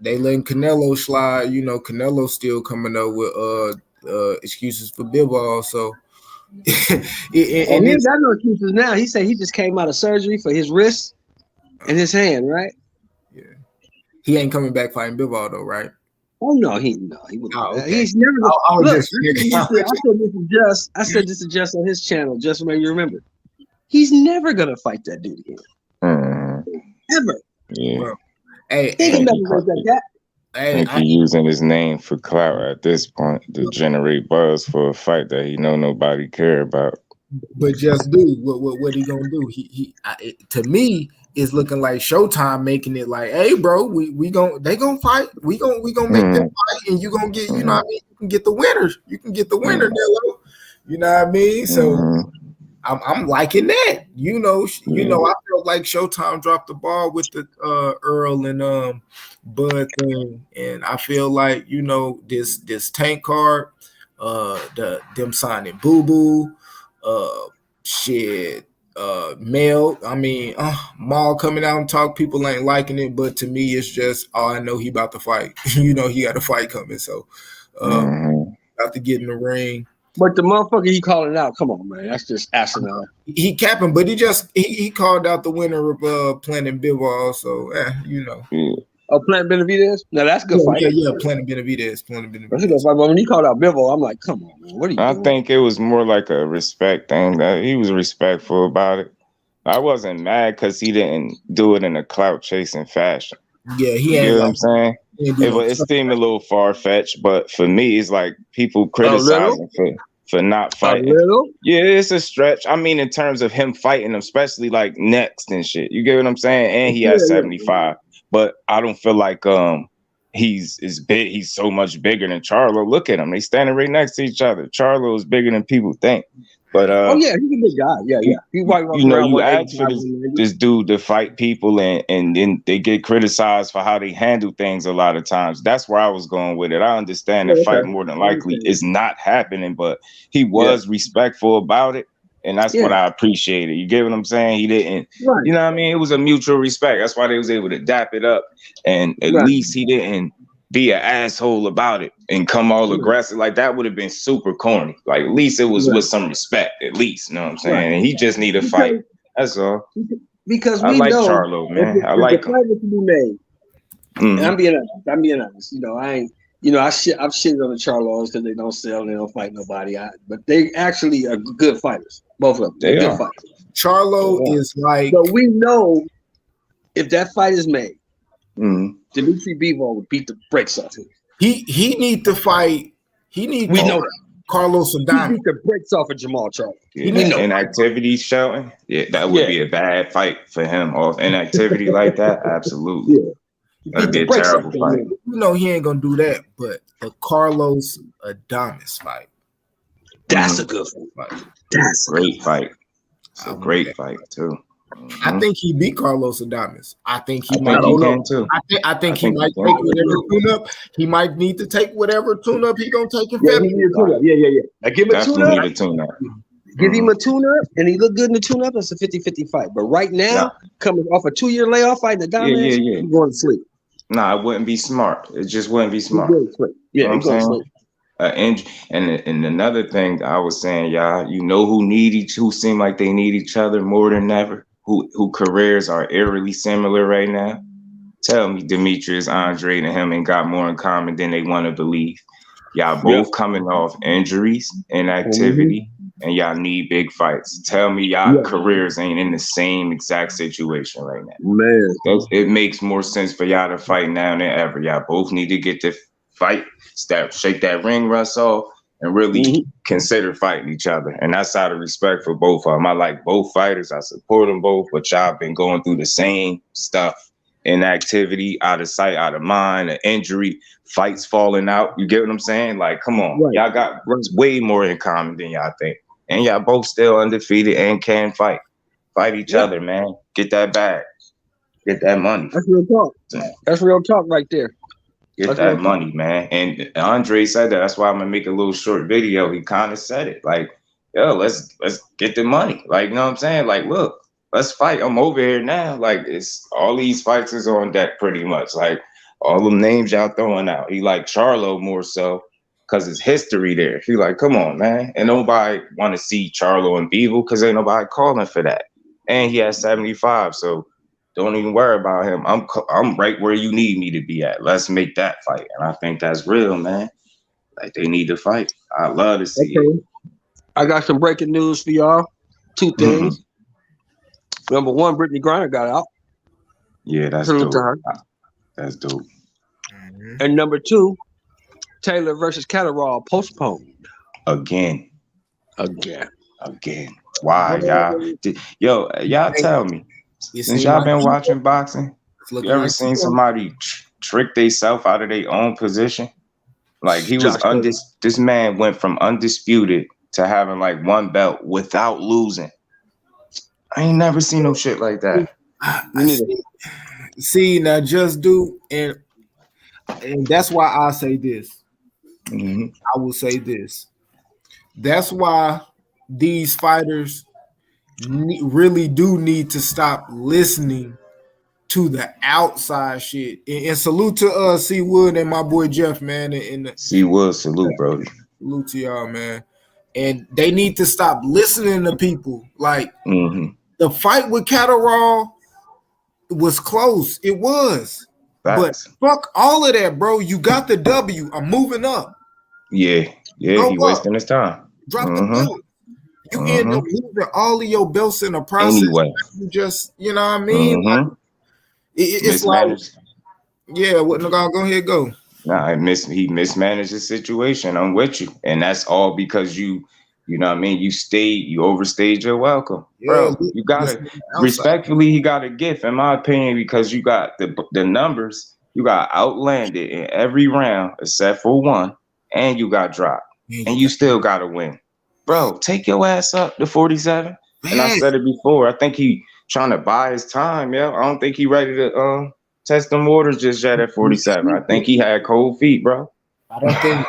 they letting Canelo slide. Canelo's still coming up with excuses for Bivol. So he ain't got no excuses now. He said he just came out of surgery for his wrist and his hand, right? Yeah. He ain't coming back fighting Bivol though, right? Oh no, he wouldn't. Okay. He's never. Look, I said this to Just on his channel, just maybe you remember. He's never gonna fight that dude again. Ever. Yeah. Bro. Hey, he can never break that cat. I think he's using his name for clout at this point to generate buzz for a fight that he know nobody care about. But just do what he gonna do. To me, it's looking like Showtime making it like, hey, bro, they gonna fight. We gonna make them fight, and you gonna get, you know what I mean? You can get the winners. You can get the winner, Nello. You know what I mean? So I'm liking that. I felt like Showtime dropped the ball with the Earl and Bud thing, and I feel like this Tank card, them signing Boo Boo, Mel. I mean, Maul coming out and talk. People ain't liking it, but to me, it's just, I know he about to fight. He got a fight coming, so about to get in the ring. But the motherfucker he calling out, come on, man, that's just asinine. He capping, but he called out the winner of Planet Bivol, so Oh, Planet Benavidez? No, that's a good fight. Yeah, Planet Benavidez. That's a good fight. But when he called out Bivol, I'm like, come on, man, what are you doing? I think it was more like a respect thing. That he was respectful about it. I wasn't mad because he didn't do it in a clout chasing fashion. Yeah, you know what I'm saying? It seemed a little far fetched, but for me, it's like people criticizing for not fighting. Yeah, it's a stretch. I mean, in terms of him fighting, especially like next and shit. You get what I'm saying? And he has 75. But I don't feel like he's big. He's so much bigger than Charlo. Look at him; they standing right next to each other. Charlo is bigger than people think. But he's a big guy. Yeah. You ask for this dude to fight people, and then they get criticized for how they handle things a lot of times. That's where I was going with it. I understand the fight more than likely is not happening, but he was respectful about it. And that's what I appreciated. You get what I'm saying? He didn't, you know what I mean? It was a mutual respect. That's why they was able to dap it up. And at least he didn't be an asshole about it and come all aggressive. Like, that would have been super corny. Like, at least it was with some respect, at least. You know what I'm saying? And he just need to fight. That's all. Because I like Charlo, man. I like him. To be made. And I'm being honest. I've shitted on the Charlos because they don't sell, they don't fight nobody. But they actually are good fighters. Both of them. They're good fighters. Charlo is like. So we know if that fight is made, Dimitri Bivol would beat the brakes off him. He need to fight. We know that. Carlos He Adames. beat the brakes off of Jamal Charlo. Yeah, inactivity, Shelton. Yeah, that would be a bad fight for him. Off inactivity like that, absolutely. Yeah. That'd be a terrible fight. You know he ain't gonna do that, but the Carlos Adames fight. That's a good fight. That's a great fight. It's a great fight too. I think he beat Carlos Adames. I think he might. He can too. I think he might take whatever tune-up. He might need to take whatever tune-up he gonna take in February. Yeah. Now give him a tune-up. Give him a tune-up, and he look good in the tune-up. It's a 50-50 fight. But right now, coming off a 2-year layoff fighting Adames, he's going to sleep. Nah, it wouldn't be smart. It just wouldn't be smart. Yeah, he's going to sleep. And another thing I was saying, y'all, you know who seem like they need each other more than ever, who careers are eerily similar right now. Tell me Demetrius, Andre, and him ain't got more in common than they want to believe. Y'all both coming off injuries, inactivity, and y'all need big fights. Tell me y'all careers ain't in the same exact situation right now. Man, it makes more sense for y'all to fight now than ever. Y'all both need to get to fight, shake that ring rust off, and really consider fighting each other. And that's out of respect for both of them. I like both fighters. I support them both, but y'all been going through the same stuff. Inactivity, out of sight, out of mind, an injury, fights falling out. You get what I'm saying? Like, come on. Y'all got way more in common than y'all think. And y'all both still undefeated and can fight. Fight each other, man. Get that bag. Get that money. That's real talk. That's real talk right there. Get that money, man. And Andre said that. That's why I'm gonna make a little short video. He kind of said it. Like, yo, let's get the money. Like, you know what I'm saying? Like, look, let's fight. I'm over here now. Like, it's all these fights is on deck pretty much. Like, all them names y'all throwing out. He like Charlo more so because it's history there. He like, come on, man. And nobody want to see Charlo and Bivol because ain't nobody calling for that. And he has 75, so don't even worry about him. I'm right where you need me to be at. Let's make that fight. And I think that's real, man. Like, they need to fight. I love to see it. I got some breaking news for y'all. 2 things. Number 1, Brittany Griner got out. Yeah, that's dope. That's dope. And number 2, Taylor versus Catterall postponed. Again. Why, y'all? Y'all tell me. Since y'all been watching boxing, you ever seen somebody trick themselves out of their own position? Like, he was this man went from undisputed to having like 1 belt without losing. I ain't never seen no shit like that. See, now just do, and that's why I say this. I will say this. That's why these fighters really do need to stop listening to the outside shit. And salute to C Wood and my boy Jeff, man. C Wood, salute, bro. Salute to y'all, man. And they need to stop listening to people. Like, the fight with Catterall was close. It was. But fuck all of that, bro. You got the W. I'm moving up. Yeah, he wasting his time. Drop the belt. You end up losing all of your belts in the process. Anyway. You just, you know what I mean? Like, it's like, yeah, go ahead, go. Nah, he mismanaged the situation. I'm with you. And that's all because you know what I mean? You overstayed your welcome. Bro, you gotta respectfully, he got a gift, in my opinion, because you got the numbers, you got outlanded in every round except for 1, and you got dropped. And you still gotta win. Bro, take your ass up to 47. And I said it before. I think he trying to buy his time, I don't think he ready to test them waters just yet at 47. I think he had cold feet, bro. I don't think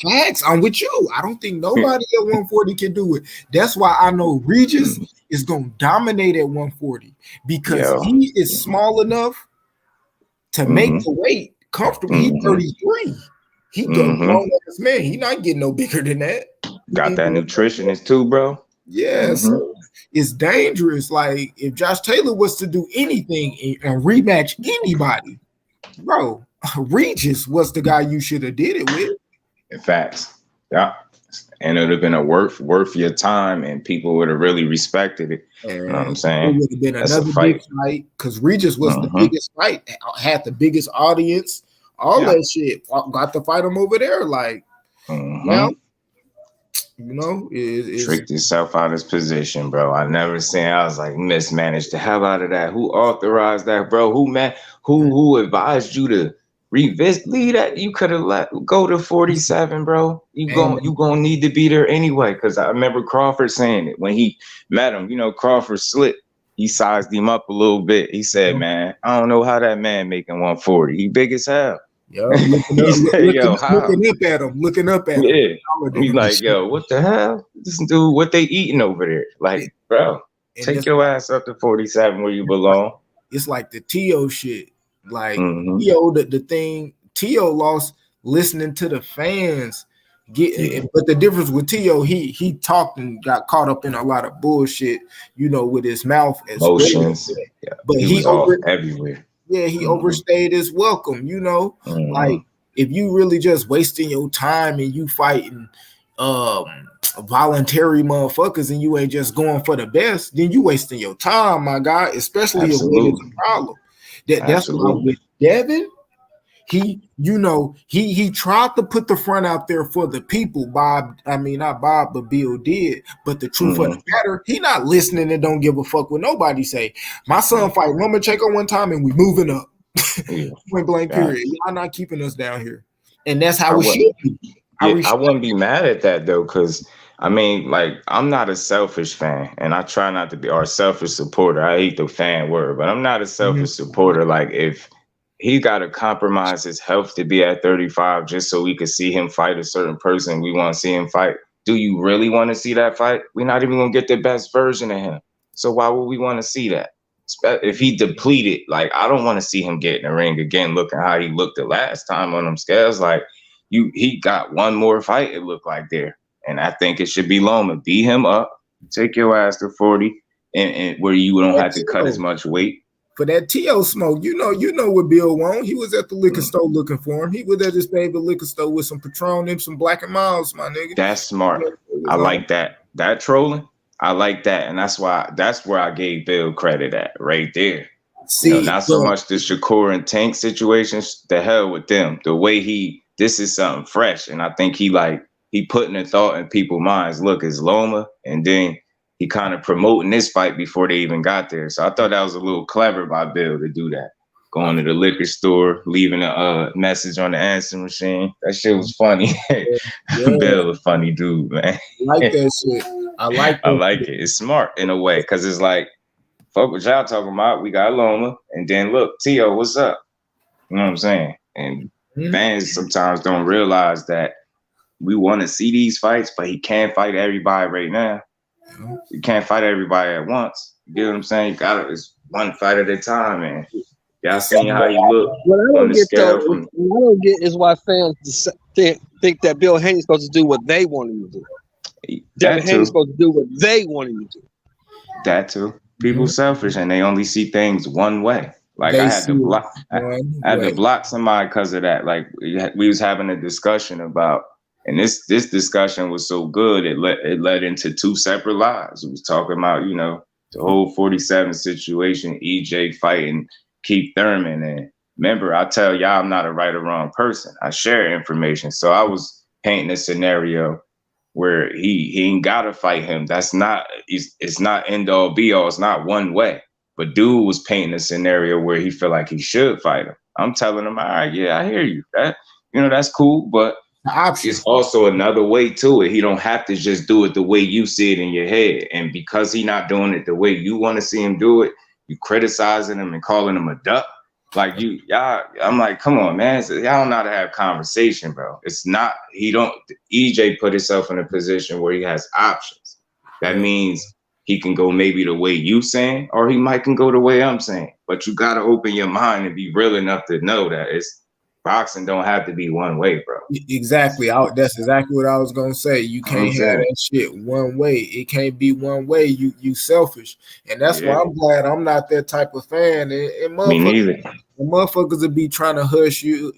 facts. I'm with you. I don't think nobody at 140 can do it. That's why I know Regis is gonna dominate at 140 because he is small enough to make the weight comfortable. He's 33. He goes grown as man. He not getting no bigger than that. Got that nutritionist too, bro. Yeah, so it's dangerous. Like, if Josh Taylor was to do anything and rematch anybody, bro, Regis was the guy you should have did it with. In fact, and it would have been a worth your time, and people would have really respected it. You know what I'm saying? It would have been another big fight because Regis was the biggest fight, had the biggest audience, all that shit. Got to fight him over there, like, well. You know, it's tricked himself out of his position, bro. I never seen. I was like, mismanaged the hell out of that. Who authorized that, bro? Who advised you to revisit? Leave that. You could have let go to 47, bro. You gonna need to be there anyway. Because I remember Crawford saying it when he met him. You know, Crawford slipped. He sized him up a little bit. He said, "Man, I don't know how that man making 140. He big as hell." Yo, looking up at him. Yeah. He's like, yo, what the hell? This dude, what they eating over there? Like, bro, take your ass up to 47 where you belong. It's like the Teo shit. Like Teo, the thing Teo lost listening to the fans. But the difference with Teo, he talked and got caught up in a lot of bullshit, you know, with his mouth as Emotions. well. Yeah. But he was off everywhere. Yeah, he overstayed his welcome, you know. Like if you really just wasting your time and you fighting voluntary motherfuckers and you ain't just going for the best, then you wasting your time, my guy, especially if it's a problem. That's why with Devin, he tried to put the front out there for the people. Not Bob, but Bill did. But the truth of the matter, he not listening and don't give a fuck what nobody say. My son fight Lomachenko one time and we moving up. Point blank period. Y'all not keeping us down here. And that's how it should be. I wouldn't be mad at that though, because I mean, like, I'm not a selfish fan, and I try not to be, or a selfish supporter. I hate the fan word, but I'm not a selfish supporter. Like, if he got to compromise his health to be at 35 just so we could see him fight a certain person we want to see him fight, do you really want to see that fight? We're not even going to get the best version of him. So why would we want to see that? If he depleted, like, I don't want to see him get in the ring again looking how he looked the last time on them scales. Like, he got one more fight, it looked like there. And I think it should be Loma. Beat him up, take your ass to 40, and where you don't have to cut as much weight. For that T.O. smoke, you know what Bill want. He was at the liquor store looking for him. He was at his favorite liquor store with some Patron and some Black and Milds, my nigga. That's smart. I like that. That trolling, I like that. And that's where I gave Bill credit at, right there. See, not so much the Shakur and Tank situations, the hell with them. The way this is something fresh. And I think he putting a thought in people's minds. Look, it's Loma, and then he kind of promoting this fight before they even got there. So I thought that was a little clever by Bill to do that. Going to the liquor store, leaving a message on the answering machine. That shit was funny. Yeah. Bill a funny dude, man. I like that shit. I like it. It's smart in a way, because it's like, fuck what y'all talking about. We got Loma, and then look, T.O., what's up? You know what I'm saying? And fans sometimes don't realize that we want to see these fights, but he can't fight everybody right now. You can't fight everybody at once. You get what I'm saying? You got it's one fight at a time, man. Y'all seen how he look on the scale. What I don't get is why fans think that Bill Haney's supposed to do what they want him to do. Devin Haney's supposed to do what they want him to do. That too. People selfish and they only see things one way. Like I had to block somebody because of that. Like we was having a discussion about, and this discussion was so good it led into two separate lives. It was talking about, the whole 47 situation, EJ fighting Keith Thurman. And remember, I tell y'all I'm not a right or wrong person. I share information. So I was painting a scenario where he ain't gotta fight him. It's not end all be all. It's not one way. But dude was painting a scenario where he feel like he should fight him. I'm telling him, all right, yeah, I hear you. That's cool, but it's also another way to it. He don't have to just do it the way you see it in your head. And because he not doing it the way you want to see him do it, you criticizing him and calling him a duck. Like I'm like, come on, man. Y'all don't know how to have conversation, bro. It's not, EJ put himself in a position where he has options. That means he can go maybe the way you saying, or he might can go the way I'm saying. But you got to open your mind and be real enough to know that boxing don't have to be one way, bro. Exactly. That's exactly what I was gonna say. You can't have that shit one way. It can't be one way. You selfish, and that's why I'm glad I'm not that type of fan. And me neither. Motherfuckers will be trying to hush you.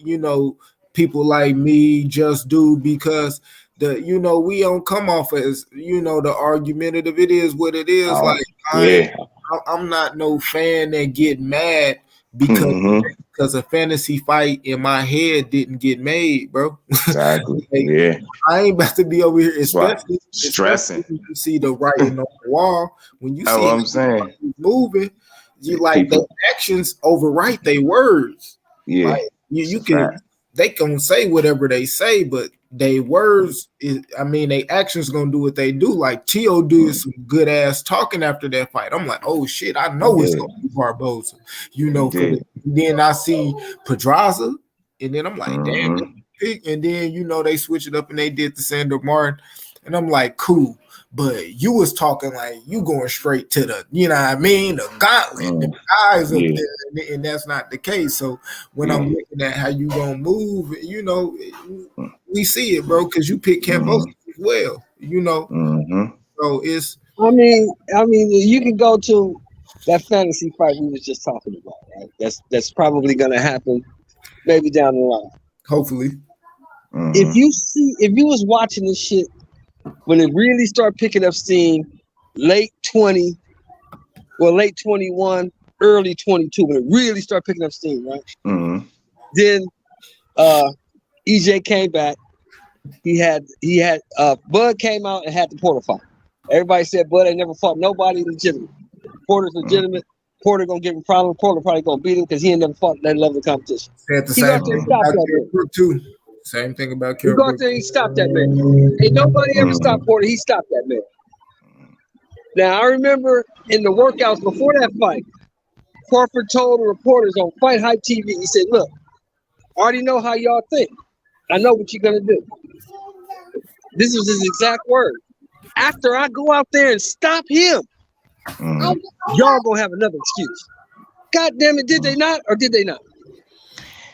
People like me just do because we don't come off as the argumentative. It is what it is. I'm not no fan that get mad because because a fantasy fight in my head didn't get made, bro. Exactly. Like, Yeah. I ain't about to be over here, Why? especially Stressing. when you see the writing on the wall. When you That's see what I'm saying. moving, you like People. the actions overwrite their words. Yeah. Like you It's a can fact. they can say whatever they say, but they words is, I mean, they actions gonna do what they do. Like Tio did some good ass talking after that fight. I'm like, oh shit, I know it's gonna be Barboza. You know, then I see Pedraza, and then I'm like, damn, pick. And then they switch it up and they did the Sandor Martin, and I'm like, cool. But you was talking like you going straight to the, you know what I mean, the gauntlet, the guys up there, and that's not the case. So when I'm looking at how you gonna move, we see it, bro, because you pick Cambodia as well, So it's. I mean, you can go to that fantasy fight we was just talking about, right? That's probably gonna happen, maybe down the line. Hopefully. If you was watching this shit when it really started picking up steam, late 21, early 22, when it really started picking up steam, right? Then EJ came back. He had Bud came out and had the Porter fight. Everybody said Bud ain't never fought nobody legitimate. Porter's legitimate. Porter gonna give him problems. Porter probably gonna beat him because he ain't never fought that level of competition. Said the He same got there thing and stopped about that man. too. Same thing about He got there and he stopped that man. Ain't nobody ever stopped Porter. He stopped that man. Now I remember in the workouts before that fight, Crawford told the reporters on Fight Hype TV, he said, "Look, I already know how y'all think. I know what you're gonna do." This was his exact word. After I go out there and stop him, y'all gonna have another excuse. God damn it, did they not or did they not?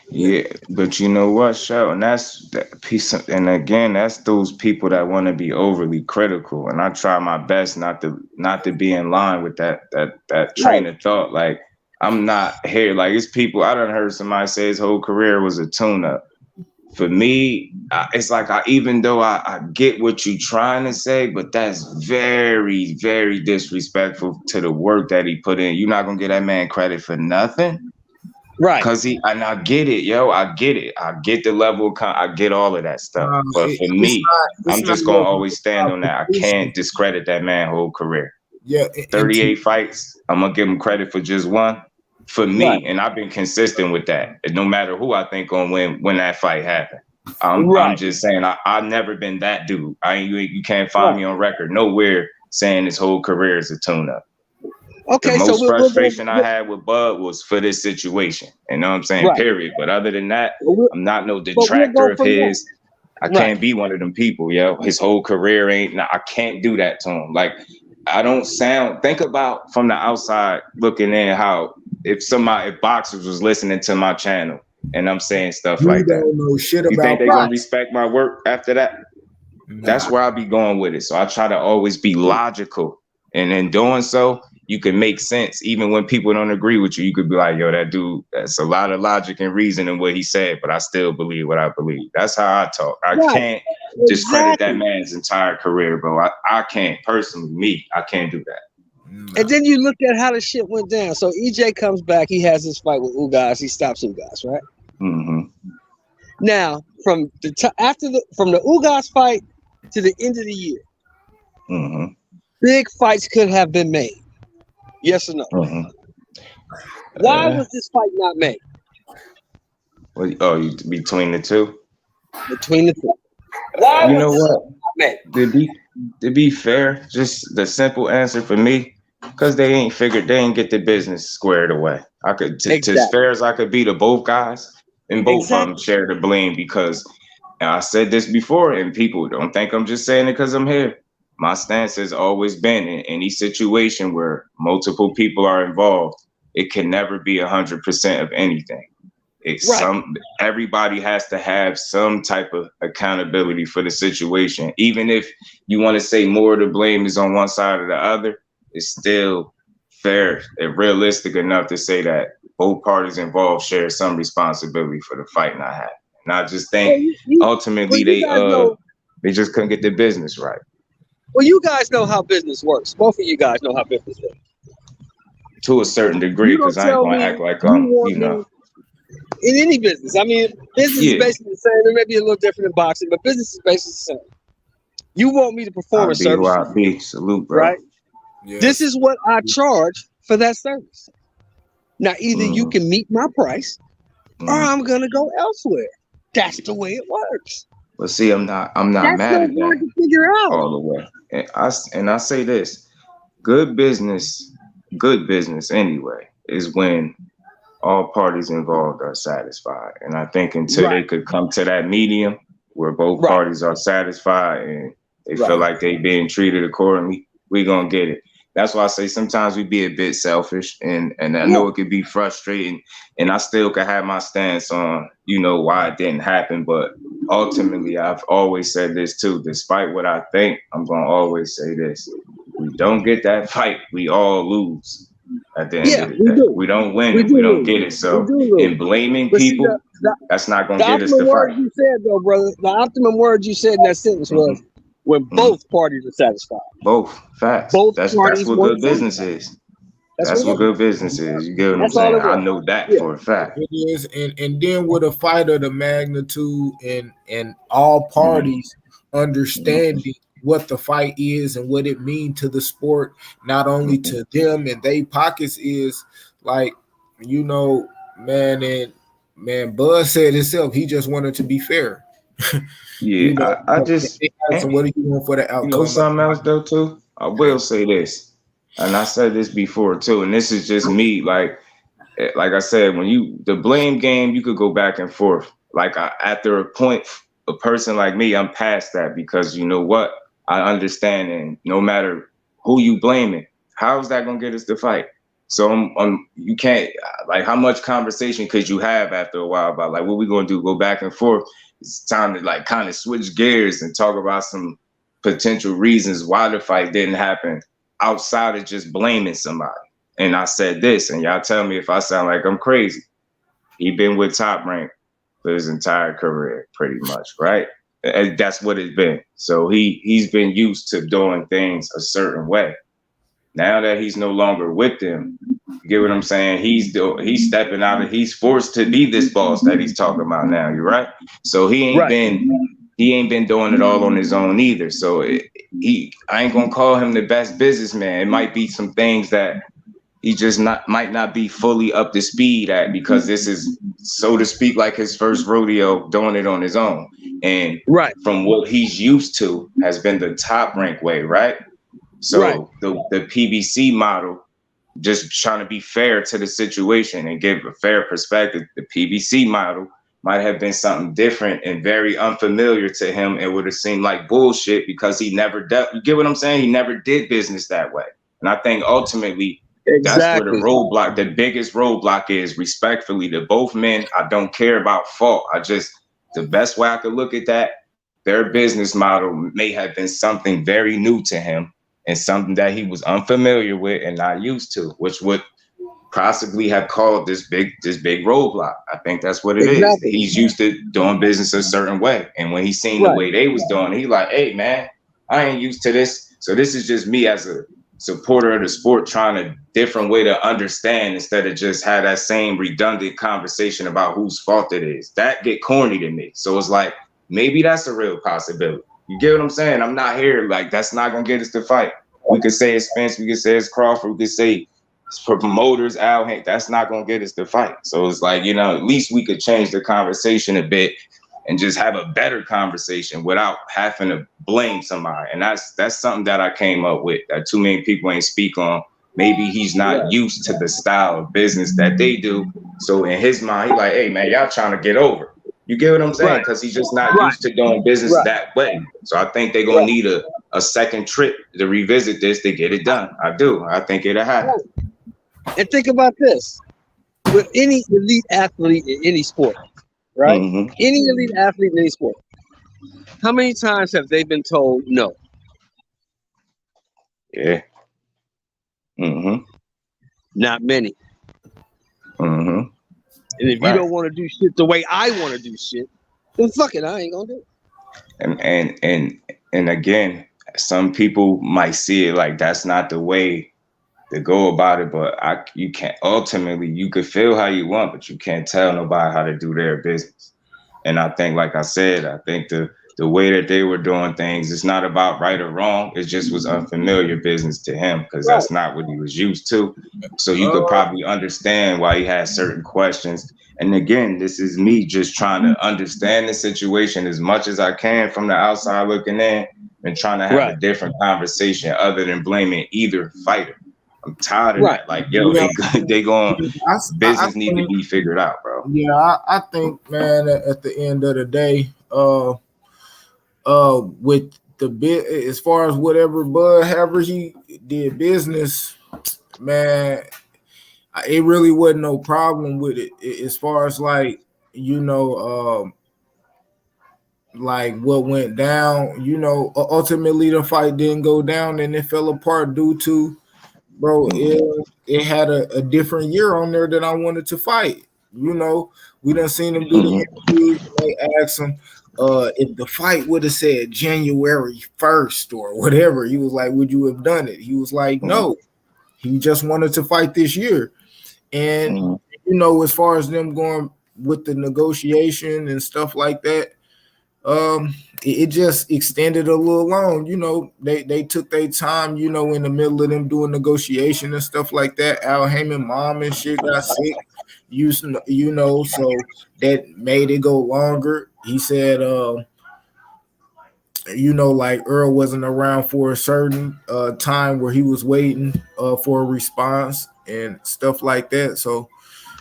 Yeah, but you know what, Sheldon? That's that piece of, and again, that's those people that want to be overly critical. And I try my best not to be in line with that train of thought. Like, I'm not here. Like, it's people, I done heard somebody say his whole career was a tune-up. For me, it's like even though I get what you're trying to say, but that's very, very disrespectful to the work that he put in. You're not gonna give that man credit for nothing, right? Because and I get it, yo. I get it. I get the level of I get all of that stuff. But for me, I'm just gonna always stand on that. I can't discredit that man's whole career. Yeah, 38 fights. I'm gonna give him credit for just one. For me, and I've been consistent with that. And no matter who I think gonna win when that fight happened. I'm just saying I've never been that dude. You can't find me on record nowhere saying his whole career is a tune-up. Okay, the most frustration I had with Bud was for this situation. You know what I'm saying? Period. But other than that, I'm not no detractor of his. I can't be one of them people, yo. His whole career I can't do that to him. Like, I don't think about from the outside looking in how if boxers was listening to my channel and I'm saying stuff like that. Know shit you about think they're gonna respect my work after that? Nah. That's where I be going with it. So I try to always be logical. And in doing so, you can make sense. Even when people don't agree with you, you could be like, yo, that dude, that's a lot of logic and reason in what he said, but I still believe what I believe. That's how I talk. I can't discredit that man's entire career, bro. I can't personally, I can't do that. No. And then you look at how the shit went down. So EJ comes back, he has this fight with Ugas, he stops Ugas, right? Mm-hmm. Now, from the Ugas fight to the end of the year, big fights could have been made. Yes or no? Why was this fight not made? Between the two? Between the two. Why? You know what? To be fair, just the simple answer for me, because they ain't get the business squared away. I could, as fair as I could be to both guys, and both of them share the blame, because I said this before, and people don't think I'm just saying it because I'm here. My stance has always been in any situation where multiple people are involved, it can never be 100% of anything. Everybody has to have some type of accountability for the situation. Even if you want to say more of the blame is on one side or the other, it's still fair and realistic enough to say that both parties involved share some responsibility for the fight not happening. And I just think ultimately they just couldn't get their business right. Well, you guys know how business works. Both of you guys know how business works. To a certain degree, because I ain't gonna act like in any business. I mean, business is basically the same. It may be a little different in boxing, but business is basically the same. You want me to perform a service, I be. Salute, bro. right? Yes. This is what I charge for that service. Now, either you can meet my price, or I'm gonna go elsewhere. That's the way it works. But see, I'm not That's mad at so hard that to figure out all the way. And I say this: good business anyway, is when all parties involved are satisfied. And I think until they could come to that medium where both parties are satisfied and they feel like they being treated accordingly, we gonna get it. That's why I say sometimes we be a bit selfish, and I know it could be frustrating, and I still could have my stance on, why it didn't happen. But ultimately, I've always said this too. Despite what I think, I'm gonna always say this: we don't get that fight, we all lose. At the end of the day, we don't win it. We don't get it. So, in blaming people, that's not gonna get us the fight. You said though, brother. The optimum word you said in that sentence was when both parties are satisfied. Both facts. That's what good business is. That's what good business is. You get what I'm saying? I know that for a fact. It is, and then with a fight of the magnitude and all parties understanding what the fight is and what it means to the sport, not only to them and they pockets, is like, man, Bud said himself, he just wanted to be fair. I just. So what do you want for the outcome? Something else though too? I will say this, and I said this before too, and this is just me. Like I said, when the blame game, you could go back and forth. Like after a point, a person like me, I'm past that, because you know what? I understand, and no matter who you blaming, how's that gonna get us to fight? So you can't, like, how much conversation could you have after a while about like what we gonna do? Go back and forth. It's time to like kind of switch gears and talk about some potential reasons why the fight didn't happen outside of just blaming somebody. And I said this, and y'all tell me if I sound like I'm crazy. He been with Top Rank for his entire career, pretty much, right? And that's what it's been. So he's been used to doing things a certain way. Now that he's no longer with them, you get what I'm saying? He's stepping out, he's forced to be this boss that he's talking about now. You're right. So he ain't been doing it all on his own either. So I ain't gonna call him the best businessman. It might be some things that he just might not be fully up to speed at, because this is, so to speak, like his first rodeo doing it on his own. And from what he's used to has been the Top Rank way, right? So the PBC model, just trying to be fair to the situation and give a fair perspective, the PBC model might have been something different and very unfamiliar to him. It would have seemed like bullshit because he never dealt, you get what I'm saying? He never did business that way. And I think ultimately that's where the roadblock, the biggest roadblock is, respectfully, to both men. I don't care about fault. The best way I could look at that, their business model may have been something very new to him and something that he was unfamiliar with and not used to, which would possibly have caused this big roadblock. I think that's what it is. He's used to doing business a certain way. And when he seen the way they was doing, he like, hey man, I ain't used to this. So this is just me as a supporter of the sport trying a different way to understand, instead of just have that same redundant conversation about whose fault it is. That get corny to me. So it's like, maybe that's a real possibility. You get what I'm saying? I'm not here, like, that's not gonna get us to fight. We could say it's Spence, we could say it's Crawford, we could say it's for promoters, Al Hank, that's not gonna get us to fight. So it's like, at least we could change the conversation a bit and just have a better conversation without having to blame somebody. And that's something that I came up with that too many people ain't speak on. Maybe he's not used to the style of business that they do. So in his mind, he's like, hey man, y'all trying to get over. You get what I'm saying? Because he's just not used to doing business that way. So I think they're gonna need a second trip to revisit this to get it done. I do. I think it'll happen. And think about this. With any elite athlete in any sport, right? Mm-hmm. Any elite athlete in any sport, how many times have they been told no? Yeah. Mm-hmm. Not many. Mm-hmm. And if you don't want to do shit the way I want to do shit, then fuck it, I ain't gonna do it. And again, some people might see it like that's not the way to go about it, but you can't. Ultimately, you could feel how you want, but you can't tell nobody how to do their business. And I think, like I said, I think the way that they were doing things, it's not about right or wrong. It just was unfamiliar business to him because that's not what he was used to. So you could probably understand why he had certain questions. And again, this is me just trying to understand the situation as much as I can from the outside looking in and trying to have a different conversation other than blaming either fighter. I'm tired of that. Like, yo, they going business need to be figured out, bro. Yeah, I think, man, at the end of the day, with the bit as far as whatever Bud Haver he did business, man, it really wasn't no problem with it. As far as like, you know, like what went down, you know, ultimately the fight didn't go down and it fell apart due to, bro, it had a different year on there that I wanted to fight. You know, we done seen him do the interviews. They asked him if the fight would have said January 1st or whatever. He was like, would you have done it? He was like, no. He just wanted to fight this year. And, you know, as far as them going with the negotiation and stuff like that, it just extended a little long. You know, they took their time, you know, in the middle of them doing negotiation and stuff like that. Al Heyman mom and shit got sick, you know, so that made it go longer. He said, you know, like Earl wasn't around for a certain time where he was waiting for a response and stuff like that. So,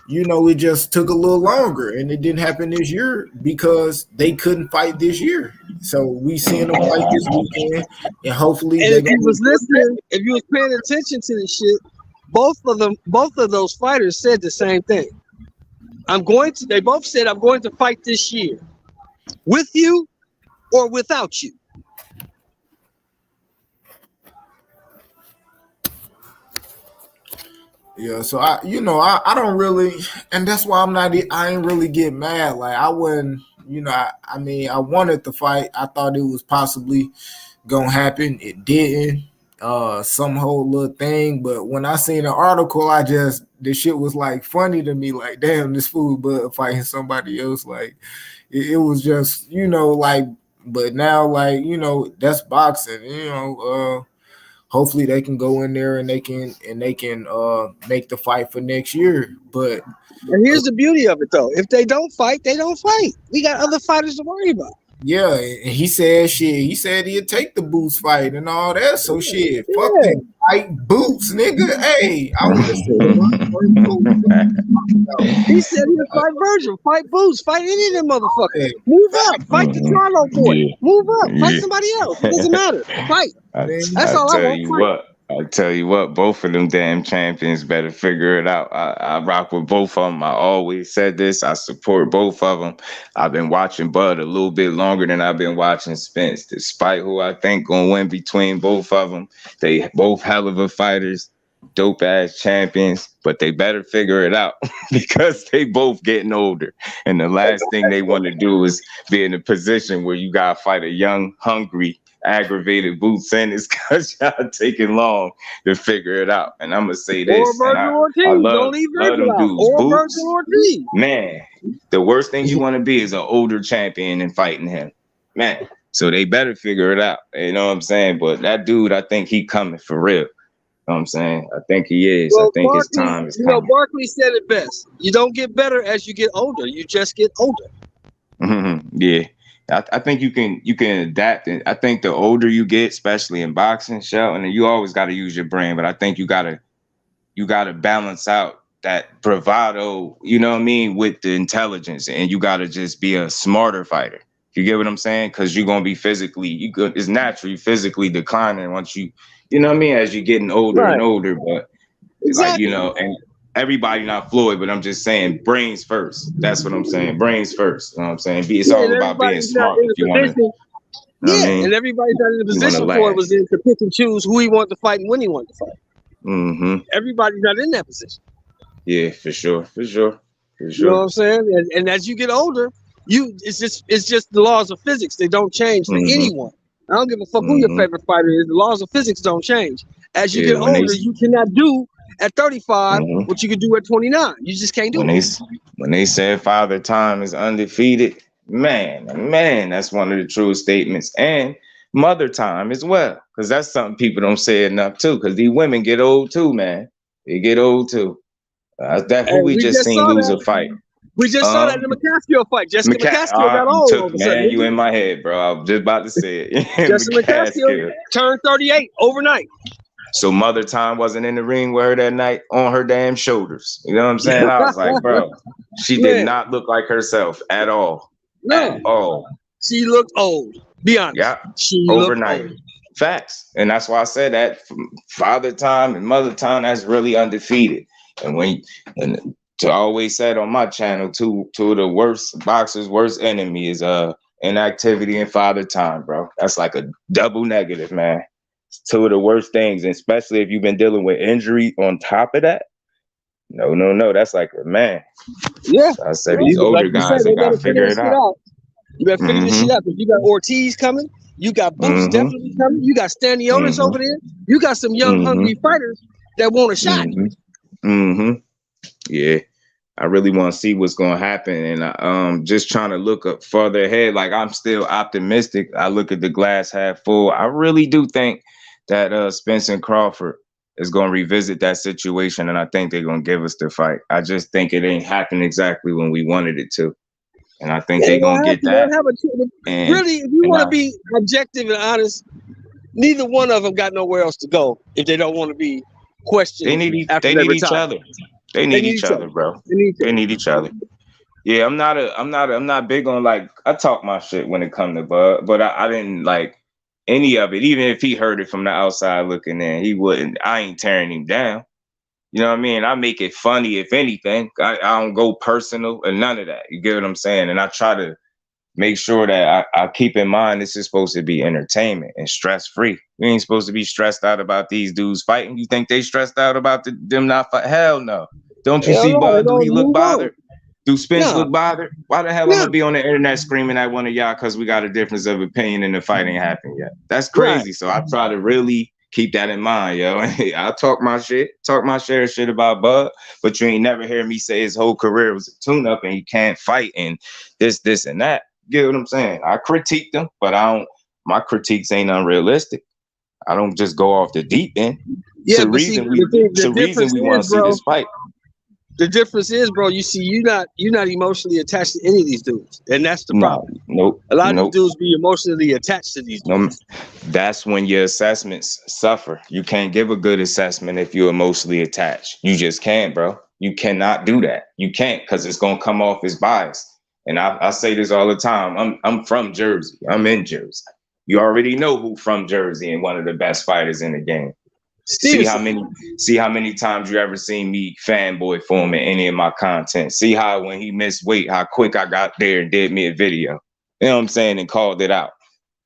you know, it just took a little longer, and it didn't happen this year because they couldn't fight this year. So we seeing them fight this weekend, and hopefully. And if you was listening, if you was paying attention to the shit, both of those fighters said the same thing. They both said, I'm going to fight this year, with you or without you. Yeah, so I don't really, and that's why I ain't really get mad. Like I wouldn't, you know, I mean, I wanted the fight. I thought it was possibly gonna happen. It didn't. Some whole little thing, but when I seen the article, this shit was like funny to me. Like, damn, this fool but fighting somebody else. Like, it was just, you know, like. But now, like, you know, that's boxing. You know, hopefully they can go in there and they can make the fight for next year. But and here's the beauty of it, though: if they don't fight, they don't fight. We got other fighters to worry about. Yeah, and he said shit. He said he'd take the Boots fight and all that. So shit, fuck the fight Boots, nigga. Hey, I want to see He said he'd fight Virgil, fight Boots, fight any of them motherfuckers. Move up, fight the Charlo boy. Move up, fight somebody else. It doesn't matter. Fight. That's all I want. I tell you what, both of them damn champions better figure it out. I rock with both of them. I always said this. I support both of them. I've been watching Bud a little bit longer than I've been watching Spence, despite who I think gonna win between both of them. They both hell of a fighters, dope ass champions, but they better figure it out because they both getting older. And the last thing they want to do is be in a position where you gotta fight a young, hungry, aggravated Boots in is because y'all taking long to figure it out. And I'm gonna say this, or Virgil Ortiz. I love, Don't leave Virgil out. Dudes. Or Boots, Virgil Ortiz. Man, the worst thing you want to be is an older champion and fighting him, man. So they better figure it out. You know what I'm saying? But that dude, I think he coming for real. You know what I'm saying? I think he is. Well, I think his Barkley, time is you coming. know, Barkley said it best. You don't get better as you get older. You just get older. Yeah. I think you can adapt, and I think the older you get, especially in boxing, Shelton, you always got to use your brain, but I think you gotta balance out that bravado, you know what I mean, with the intelligence, and you gotta just be a smarter fighter. You get what I'm saying? Because you're gonna be it's naturally physically declining once you know what I mean, as you're getting older and older, but like, you know, and everybody not Floyd, but I'm just saying brains first. That's what I'm saying. Brains first. You know what I'm saying? It's all about being smart if you want to. And everybody's not in the position Floyd was in to pick and choose who he wanted to fight and when he wanted to fight. Everybody's not in that position. Yeah, for sure. You know what I'm saying? And as you get older, it's just the laws of physics. They don't change for anyone. I don't give a fuck who your favorite fighter is. The laws of physics don't change. As you get older, you cannot do at 35 what you could do at 29. You just can't do it. When they said Father Time is undefeated, man, that's one of the truest statements. And Mother Time as well, because that's something people don't say enough too. Because these women get old too, man. They get old too. That who we just seen lose a fight. We just saw that in the McCaskill fight. Jessica McCaskill got old all of a sudden. Man, you in my head, bro. I was just about to say it. Jessica McCaskill turned 38 overnight. So Mother Time wasn't in the ring with her that night on her damn shoulders. You know what I'm saying? I was like, bro, she did not look like herself at all. No. At all. She looked old. Be honest. Yeah. She overnight. Looked old. Facts. And that's why I said that Father Time and Mother Time, that's really undefeated. And to always said on my channel, two of the worst boxers' worst enemy is inactivity and Father Time, bro. That's like a double negative, man. It's two of the worst things, and especially if you've been dealing with injury on top of that. No. That's like a man. Yeah. So I said these older guys they gotta figure it out. You better figure this shit out because you got Ortiz coming, you got Boots definitely coming, you got Stanionis over there, you got some young hungry fighters that want a shot. Yeah. I really want to see what's going to happen, and I'm just trying to look up further ahead. Like, I'm still optimistic. I look at the glass half full. I really do think that Spence and Crawford is going to revisit that situation, and I think they're going to give us the fight. I just think it ain't happened exactly when we wanted it to, and I think they're going to get that. Really, if you want to be objective and honest, neither one of them got nowhere else to go if they don't want to be questioned. They need each other. They need each other, bro. They need each other. Yeah, I'm not big on, like, I talk my shit when it comes to Bud, but I didn't like any of it. Even if he heard it from the outside looking in, he wouldn't. I ain't tearing him down. You know what I mean? I make it funny, if anything. I don't go personal or none of that. You get what I'm saying? And I try to make sure that I keep in mind this is supposed to be entertainment and stress-free. We ain't supposed to be stressed out about these dudes fighting. You think they stressed out about them not fighting? Hell no. Don't you see Bud? Do he look bothered? Do Spence look bothered? Why the hell I'm gonna be on the internet screaming at one of y'all because we got a difference of opinion and the fight ain't happened yet? That's crazy. Right. So I try to really keep that in mind, yo. I talk my share of shit about Bud, but you ain't never hear me say his whole career was a tune-up and he can't fight and this, and that. You get what I'm saying? I critique them, but my critiques ain't unrealistic. I don't just go off the deep end. Yeah, it's the reason we want to see this fight. The difference is, bro, you see, you're not emotionally attached to any of these dudes. And that's the problem. Nope. A lot of these dudes be emotionally attached to these dudes. That's when your assessments suffer. You can't give a good assessment if you're emotionally attached. You just can't, bro. You cannot do that. You can't, because it's going to come off as biased. And I say this all the time. I'm from Jersey. I'm in Jersey. You already know who from Jersey and one of the best fighters in the game. See how many times you ever seen me fanboy for him in any of my content. See how when he missed weight, how quick I got there and did me a video. You know what I'm saying? And called it out.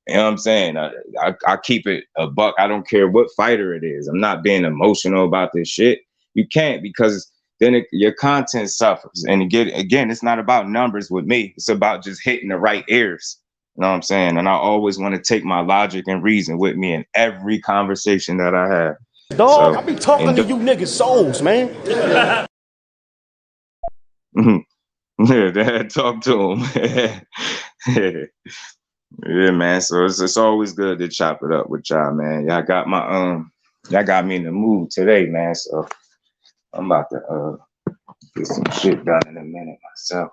You know what I'm saying? I keep it a buck. I don't care what fighter it is. I'm not being emotional about this shit. You can't, because then your content suffers. And again, it's not about numbers with me. It's about just hitting the right ears. You know what I'm saying? And I always want to take my logic and reason with me in every conversation that I have. Dog, I be talking to you niggas souls, man. Yeah, Dad, talk to him. Yeah, man. So it's always good to chop it up with y'all, man. Y'all got y'all got me in the mood today, man. So I'm about to get some shit done in a minute myself.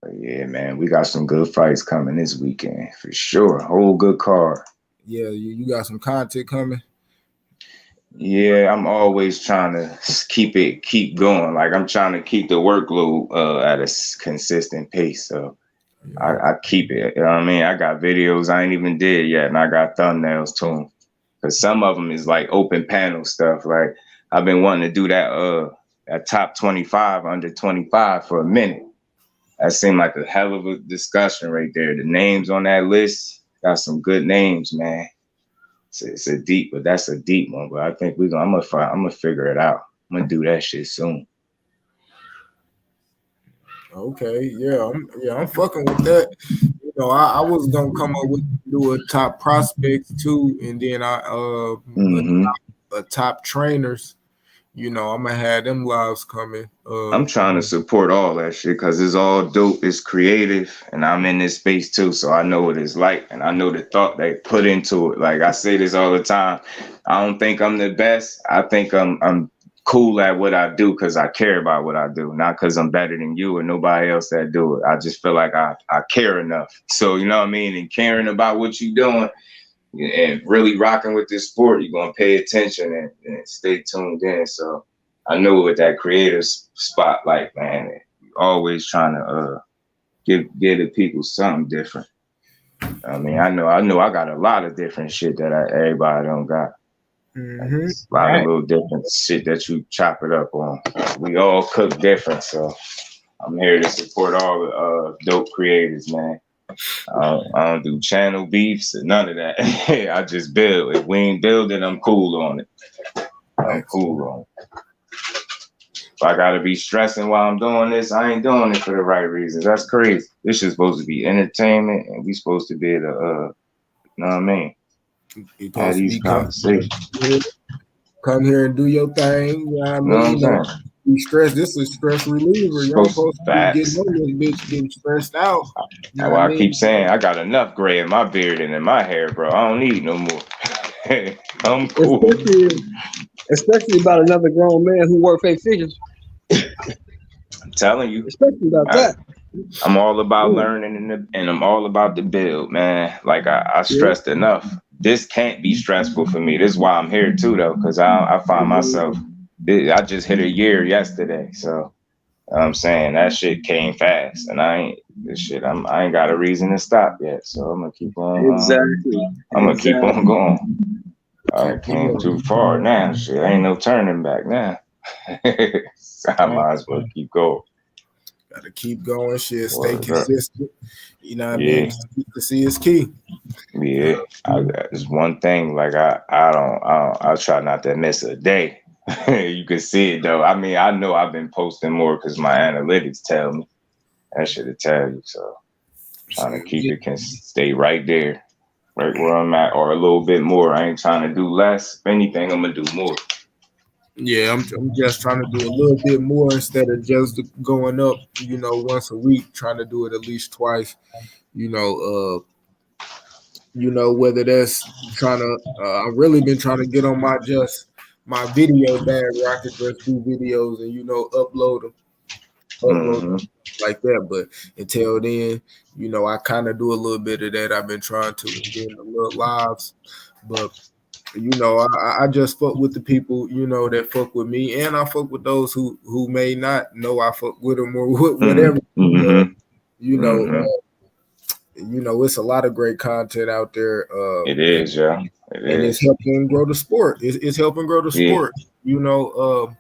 But yeah, man, we got some good fights coming this weekend for sure. Whole good card. Yeah, you got some content coming. Yeah, I'm always trying to keep going. Like, I'm trying to keep the workload at a consistent pace. So yeah. I keep it. You know what I mean? I got videos I ain't even did yet, and I got thumbnails to them. Because some of them is like open panel stuff. Like, I've been wanting to do that top 25 under 25 for a minute. That seemed like a hell of a discussion right there. The names on that list got some good names, man. It's a deep, but that's a deep one. But I think I'm gonna figure it out. I'm gonna do that shit soon. Okay, yeah, I'm fucking with that. know, I was gonna come up with do a top prospects too, and then a top trainers. You know, I'm gonna have them lives coming. I'm trying to support all that shit because it's all dope. It's creative, and I'm in this space too, so I know what it's like, and I know the thought they put into it. Like I say this all the time. I don't think I'm the best. I think I'm cool at what I do because I care about what I do, not because I'm better than you or nobody else that do it. I just feel like I care enough. So you know what I mean, and caring about what you're doing. And really rocking with this sport, you're gonna pay attention and stay tuned in. So I know with that creative spotlight, man, always trying to give the people something different. I mean, I know I got a lot of different shit that everybody don't got. Mm-hmm. A lot of little different shit that you chop it up on. We all cook different, so I'm here to support all the dope creators, man. I don't do channel beefs and none of that. I just build. If we ain't building, I'm cool on it. I'm cool on it. If I gotta be stressing while I'm doing this, I ain't doing it for the right reasons. That's crazy. This is supposed to be entertainment, and we supposed to be able to, you know what I mean? Have these conversations. Come here and do your thing. You know what I mean? Be stressed. This is stress reliever. You're supposed to be getting on this bitch, getting stressed out. You know I keep saying I got enough gray in my beard and in my hair, bro. I don't need no more. I'm cool. Especially about another grown man who works 8 figures. I'm telling you. Especially about that. I'm all about learning and I'm all about the build, man. Like I stressed enough. This can't be stressful for me. This is why I'm here too, though, because I find myself. I just hit a year yesterday, so you know what I'm saying that shit came fast, and I ain't got a reason to stop yet. So I'm gonna keep on. I'm gonna keep on going. I came too far now. Shit, ain't no turning back now. So I might as well keep going. Gotta keep going, shit. Stay consistent. You know what I mean? Consistency is key. Yeah, it's one thing. Like I try not to miss a day. You can see it though. I mean, I know I've been posting more because my analytics tell me. That should tell you. So trying to keep it can stay right there, right where I'm at, or a little bit more. I ain't trying to do less. If anything, I'm gonna do more. Yeah, I'm just trying to do a little bit more instead of just going up, you know, once a week, trying to do it at least twice, you know, whether that's trying to, I've really been trying to get on my video bag where I could just do videos and, you know, upload them like that. But until then, you know, I kind of do a little bit of that. I've been trying to doing the little lives, but you know, I just fuck with the people, you know, that fuck with me, and I fuck with those who may not know I fuck with them or whatever. You know, it's a lot of great content out there. It is, yeah. And it's helping grow the sport. It's helping grow the sport. You know,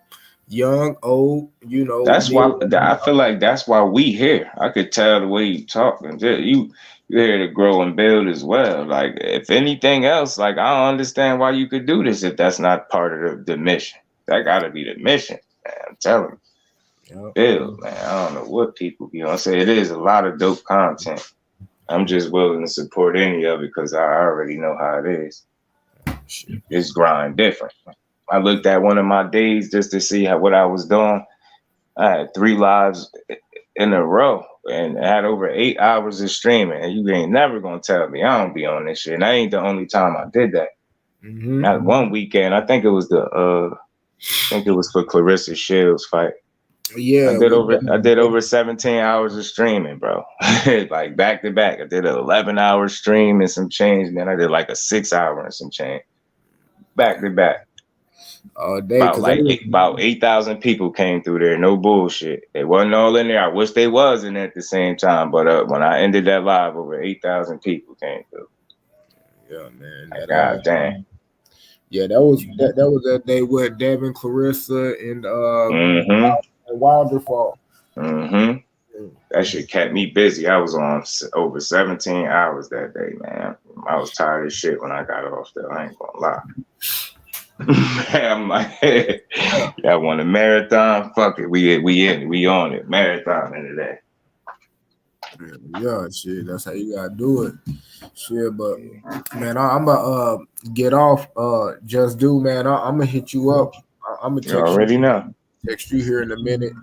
young, old. You know, that's why I feel like that's why we here. I could tell the way you talk, and you're here to grow and build as well. Like, if anything else, like I don't understand why you could do this if that's not part of the mission. That got to be the mission, man. I'm telling you, build, man. I don't know what people be on. Say it is a lot of dope content. I'm just willing to support any of it because I already know how it is. It's grind different. I looked at one of my days just to see what I was doing. I had 3 lives in a row and had over 8 hours of streaming. And you ain't never gonna tell me I don't be on this shit. And that ain't the only time I did that. Not one weekend. I think it was for Clarissa Shields' fight. Yeah, I did over 17 hours of streaming, bro. Like back to back. I did an 11-hour stream and some change, and then I did like a 6-hour and some change. Back to back. About 8,000 people came through there. No bullshit. They wasn't all in there. I wish they was in there at the same time. But when I ended that live, over 8,000 people came through. Yeah, man. God damn. Yeah, that was that day with Devin, Clarissa, and Wilder fought. That shit kept me busy. I was on over 17 hours that day, man. I was tired as shit when I got off there. I ain't gonna lie. I'm like, I want a marathon. Fuck it, we on it. Marathon in today. Yeah, shit. That's how you gotta do it. Shit, but man, I'm gonna get off. Just do, man. I'm gonna hit you up. I'm gonna You already know. Text you here in a minute.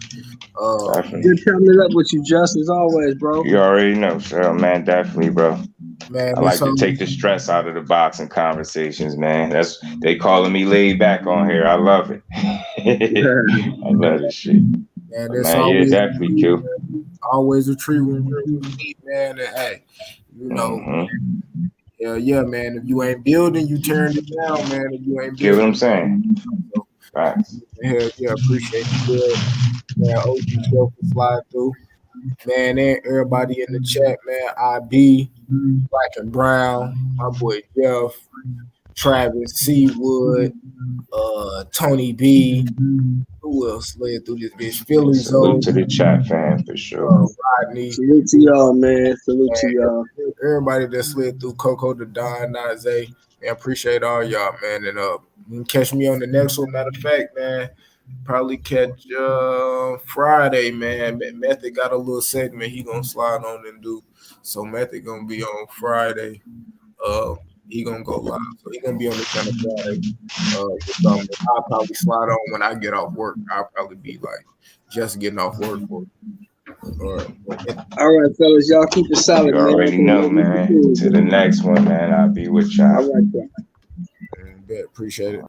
Definitely. Good coming up with you, Just, as always, bro. You already know, sir, man. Definitely, bro. Man, I like to take the stress out of the boxing conversations, man. They calling me laid back on here. I love it. I love this shit. Man, But, man, yeah, definitely, Q. Always a treat when we meet, man. And hey, you know, yeah, man. If you ain't building, you tearing it down, man. If you ain't building, get what I'm saying? So, Facts. Hell yeah, appreciate you. Man, OG Shelf for slide through. Man, and everybody in the chat, man. IB, Black and Brown, my boy Jeff, Travis, Seawood, Tony B. Who else slid through this bitch? Philly Salute to the chat fan for sure. Rodney. Salute to y'all, man. Salute to y'all. Everybody that slid through, Coco, the Don, Naze. Man, appreciate all y'all, man. And you can catch me on the next one. Matter of fact, man, probably catch Friday, man. Method got a little segment he gonna slide on and do. So Method gonna be on Friday. He gonna go live. So he gonna be on the channel Friday. I'll probably slide on when I get off work. I'll probably be like just getting off work. All right, fellas, y'all keep it solid, you man. You already know, man. To the next one, man. I'll be with y'all. All right, appreciate it.